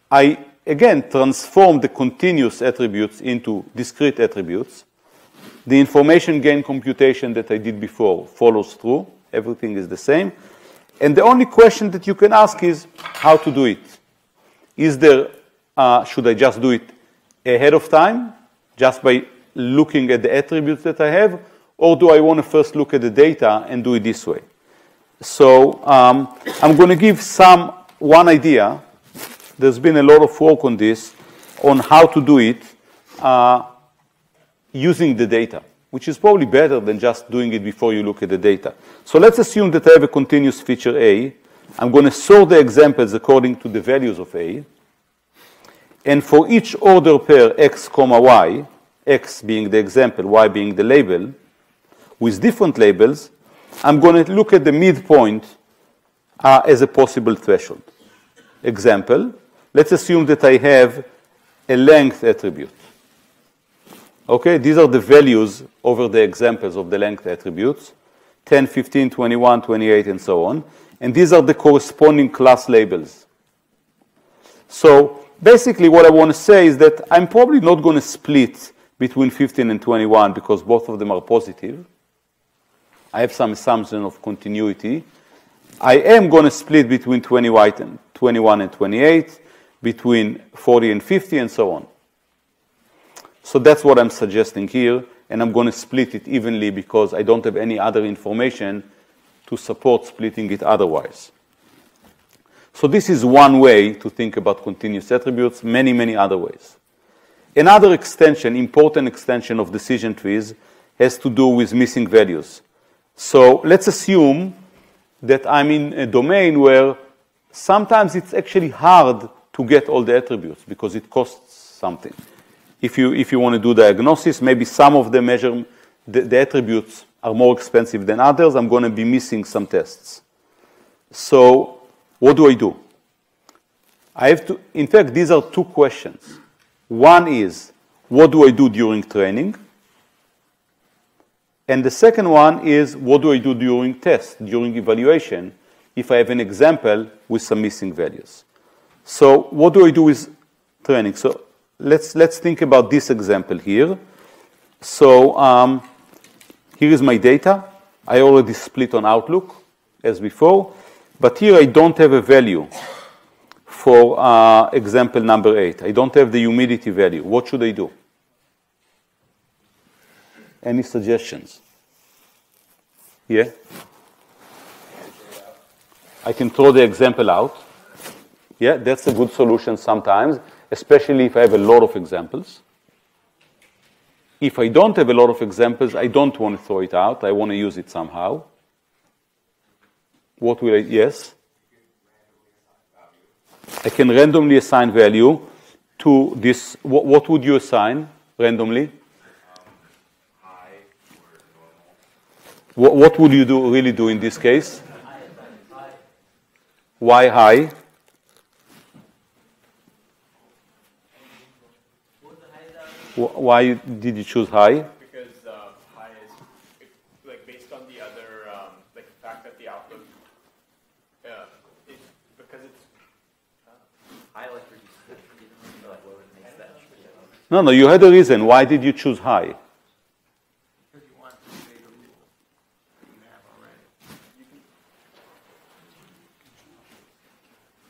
I, again, transform the continuous attributes into discrete attributes. The information gain computation that I did before follows through. Everything is the same. And the only question that you can ask is how to do it. Is there, should I just do it ahead of time, just by looking at the attributes that I have, or do I want to first look at the data and do it this way? So I'm going to give one idea. There's been a lot of work on this, on how to do it using the data, which is probably better than just doing it before you look at the data. So let's assume that I have a continuous feature A. I'm going to sort the examples according to the values of A. And for each order pair x, y, x being the example, y being the label, with different labels, I'm going to look at the midpoint as a possible threshold. Example, let's assume that I have a length attribute. Okay, these are the values over the examples of the length attributes, 10, 15, 21, 28, and so on. And these are the corresponding class labels. So basically what I want to say is that I'm probably not going to split between 15 and 21 because both of them are positive. I have some assumption of continuity. I am going to split between 21 and 28, between 40 and 50, and so on. So that's what I'm suggesting here, and I'm going to split it evenly because I don't have any other information to support splitting it otherwise. So this is one way to think about continuous attributes, many, many other ways. Another extension, important extension of decision trees has to do with missing values. So let's assume that I'm in a domain where sometimes it's actually hard to get all the attributes because it costs something. If you want to do diagnosis, maybe some of the the attributes are more expensive than others. I'm going to be missing some tests. So what do I do? I have to, in fact, these are two questions. One is, what do I do during training? And the second one is, what do I do during test, during evaluation, if I have an example with some missing values? So what do I do with training? So let's think about this example here. So here is my data. I already split on Outlook, as before. But here I don't have a value for example number 8. I don't have the humidity value. What should I do? Any suggestions? Yeah? I can throw the example out. Yeah, that's a good solution sometimes, especially if I have a lot of examples. If I don't have a lot of examples, I don't want to throw it out. I want to use it somehow. What will I, yes? I can randomly assign value to this. What would you assign randomly? What would you really do in this case? Why high? Why did you choose high? Because high is like based on the other like the fact that the outlook because it's I like where you said, like what makes that. No, you had a reason. Why did you choose high? Because you want to create a rule that you have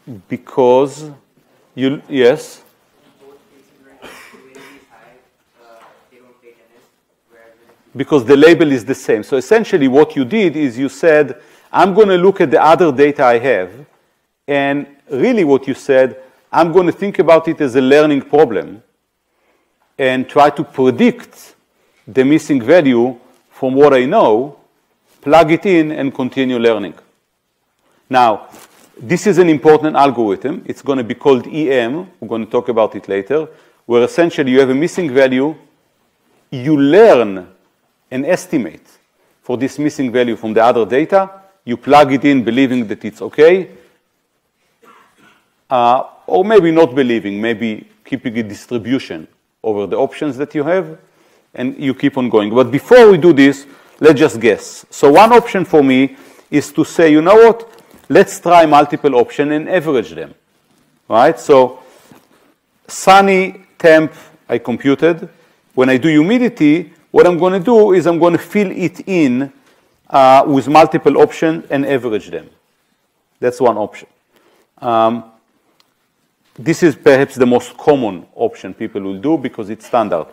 already. Because you, yes. Because the label is the same. So essentially what you did is you said, I'm going to look at the other data I have, and really what you said, I'm going to think about it as a learning problem and try to predict the missing value from what I know, plug it in, and continue learning. Now, this is an important algorithm. It's going to be called EM. We're going to talk about it later, where essentially you have a missing value. You learn an estimate for this missing value from the other data. You plug it in believing that it's okay, or maybe not believing, maybe keeping a distribution over the options that you have, and you keep on going. But before we do this, let's just guess. So one option for me is to say, you know what? Let's try multiple options and average them, right? So sunny, temp, I computed. When I do humidity, what I'm going to do is I'm going to fill it in with multiple options and average them. That's one option. This is perhaps the most common option people will do because it's standard.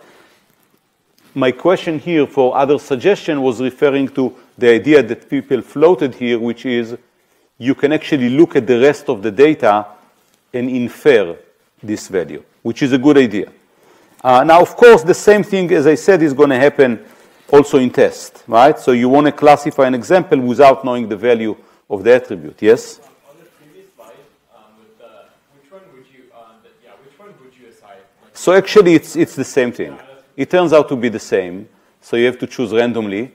My question here for other suggestion was referring to the idea that people floated here, which is you can actually look at the rest of the data and infer this value, which is a good idea. Now, of course, the same thing, as I said, is going to happen also in test, right? So you want to classify an example without knowing the value of the attribute, yes? on the previous slide with which one would you assign? So actually, it's the same thing. It turns out to be the same. So you have to choose randomly,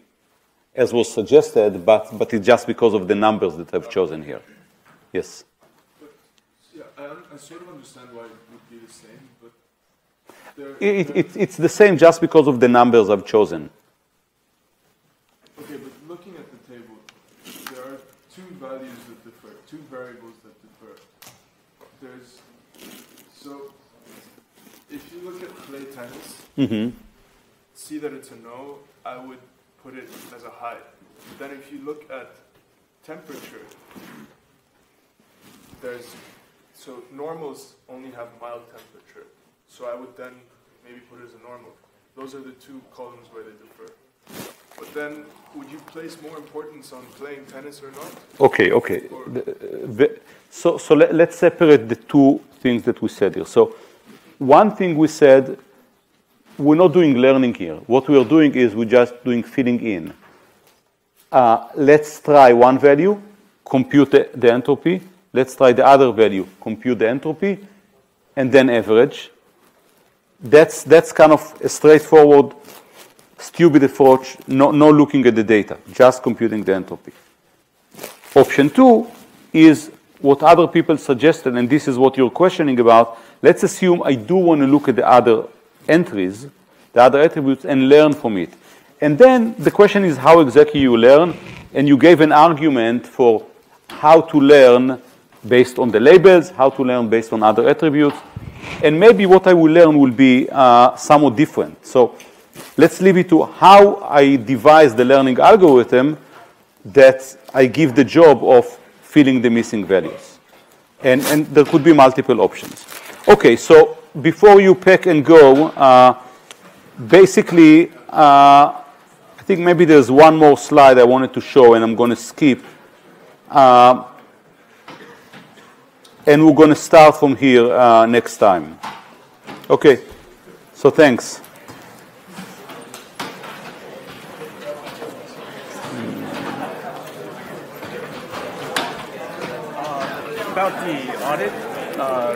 as was suggested, but it's just because of the numbers that I've chosen here. Yes? But, yeah, I sort of understand why it would be the same, but It's the same just because of the numbers I've chosen. okay, but looking at the table, there are two values that differ, two variables that differ. So if you look at play tennis, see that it's a no, I would put it as a high. Then if you look at temperature, so normals only have mild temperature. So I would then maybe put it as a normal. Those are the two columns where they differ. But then, would you place more importance on playing tennis or not? Okay. So let's separate the two things that we said here. So one thing we said, we're not doing learning here. What we are doing is we're just doing filling in. Let's try one value, compute the entropy. Let's try the other value, compute the entropy, and then average. That's kind of a straightforward, stupid approach, no looking at the data, just computing the entropy. Option 2 is what other people suggested, and this is what you're questioning about. Let's assume I do want to look at the other entries, the other attributes, and learn from it. And then the question is how exactly you learn, and you gave an argument for how to learn based on the labels, how to learn based on other attributes, and maybe what I will learn will be somewhat different. So let's leave it to how I devise the learning algorithm that I give the job of filling the missing values. And there could be multiple options. Okay, so before you pack and go, basically, I think maybe there's one more slide I wanted to show, and I'm going to skip. And we're going to start from here next time. Okay, so thanks. About the audit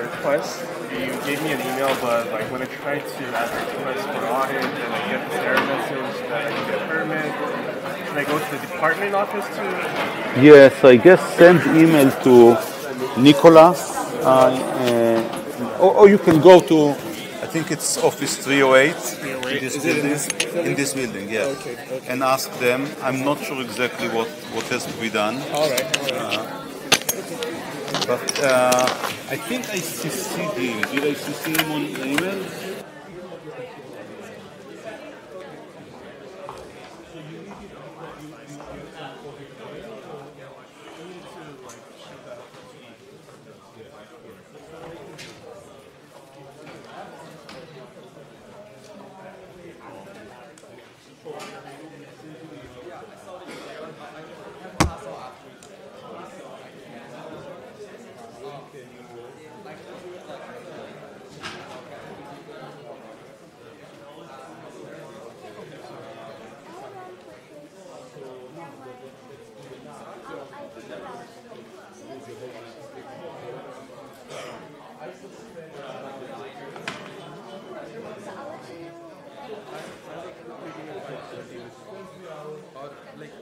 request, you gave me an email, but like when I tried to ask a request for audit and I get this error message that I need a permit, can I go to the department office too? Yes, I guess send email to Nicola, or you can go to, I think it's Office 308 in this building, yeah. Okay. And ask them. I'm not sure exactly what has to be done. All right. But I think I CC'd him. Did I CC him on the email?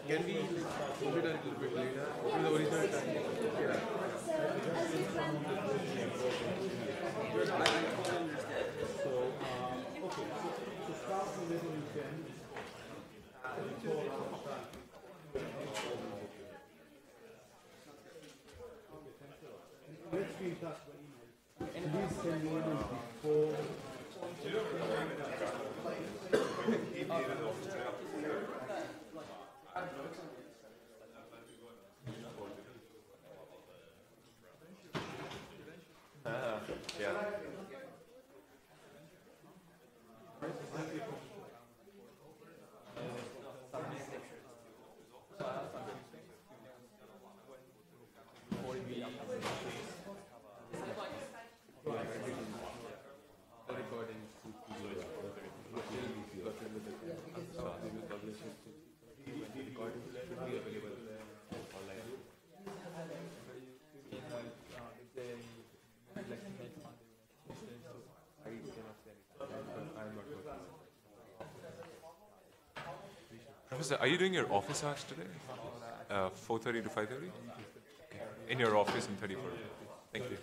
Can we move it a little bit later to the original time? Let's be in touch by email. Please send me email before. Professor, are you doing your office hours today? 4:30 to 5:30? Okay. In your office in 34. Thank you.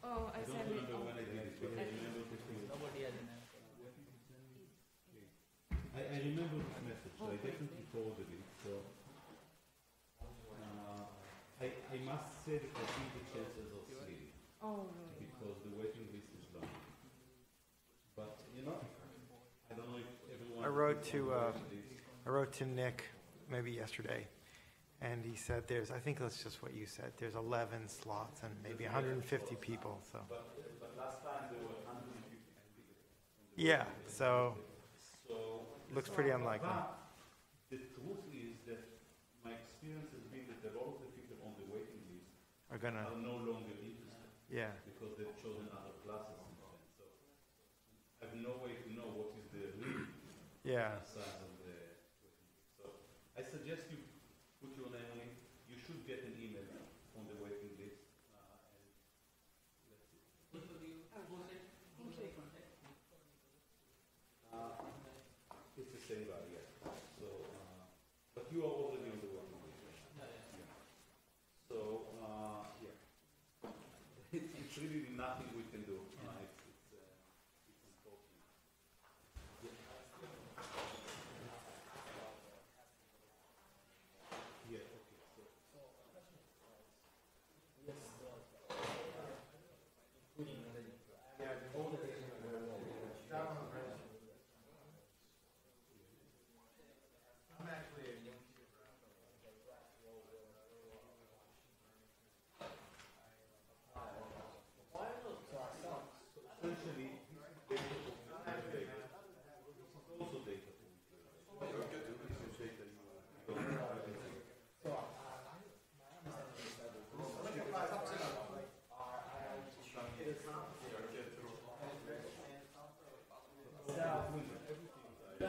Oh, I sent it. I remember this message, so I definitely forwarded it. So I must say that I think the chances are slim. Oh, really? Because the waiting list is long. But you know, I don't know if everyone. I wrote to Nick maybe yesterday, and he said I think that's just what you said. There's 11 slots and maybe 150 people. So. But last time there were 150 people. Yeah. So. Looks pretty unlikely. The truth is that my experience has been that a lot of the people on the waiting list are no longer interested. Yeah. Because they've chosen other classes instead. So I have no way to know what is the real size of the waiting list. So I suggest you put your name on it. You should get an email on the waiting list. And let's see. It's the same guy, yeah. So, but you are already on the waiting list. Yeah. So, yeah. It's really nothing we can do. It's unfortunate. Yeah. Yeah, okay. So. Yes. So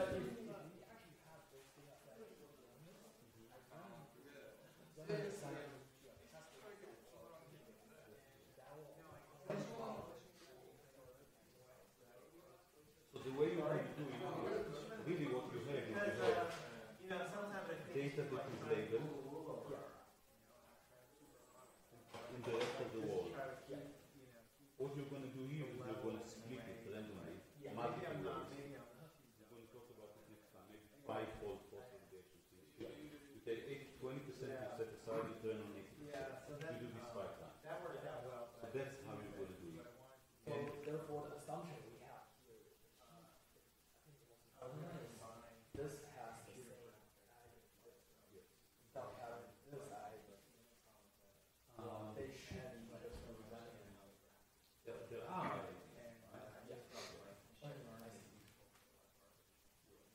the way you want to do it, really what you have is you have data that is labeled in the rest of the world. What you're going to do here is you're going to split it randomly, multiple ways. We're going to talk about it next time, maybe five-fold cross-validation. You take 20%, you set aside, you turn on 80%. You do this 5 times. So that's how you're going to do it. So therefore, the assumption we have here, this has the same without having this they should be There are.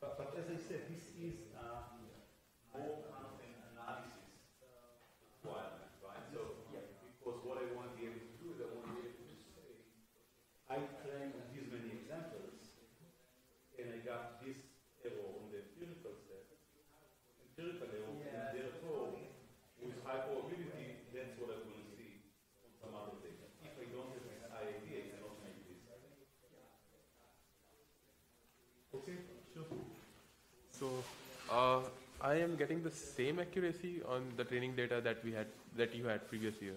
But as I said, this is more content analysis requirement, right? So, because what I want to be able to do is I want to be able to say, I trained with these many examples, and I got this error on the empirical set, empirical error, and therefore, with high probability, that's what I'm going to see on some other data. If I don't have this IID, I cannot make this. Okay, sure. So I am getting the same accuracy on the training data that you had previous year,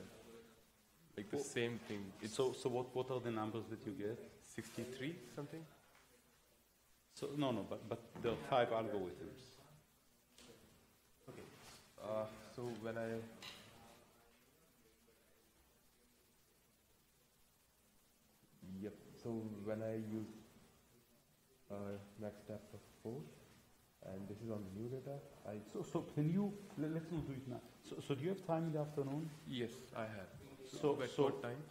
like the same thing. It's So what are the numbers that you get? 63 something. So no, but there are 5 algorithms. Okay. So when I So when I use max depth of 4, and this is on the new data, So can you, let's not do it now. So do you have time in the afternoon? Yes, I have. So what time?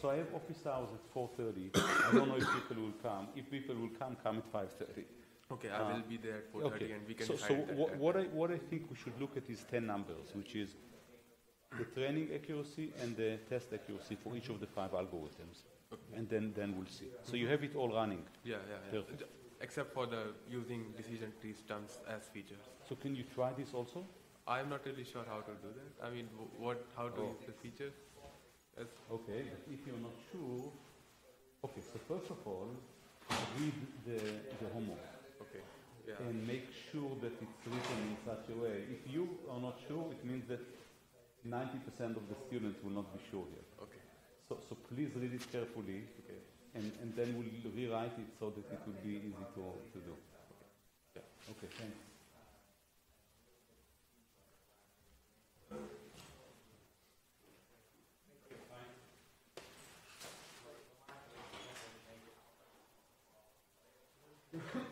So I have office hours at 4:30. I don't know if people will come. If people will come at 5:30. Okay, I will be there at 4:30 and we can decide So that. what I think we should look at is 10 numbers, which is the training accuracy and the test accuracy for each of the 5 algorithms. Okay. And then we'll see. So you have it all running. Yeah. Perfect. Except for the using decision tree stunts as features. So can you try this also? I'm not really sure how to do that. I mean, how to use the features? Okay, but if you're not sure, okay. So first of all, read the homework. Okay. Yeah. And make sure that it's written in such a way. If you are not sure, it means that 90% of the students will not be sure here. Okay. So please read it carefully, okay. and then we'll rewrite it so that it will be easy to do. Okay. Yeah. Okay, thanks. Okay, fine.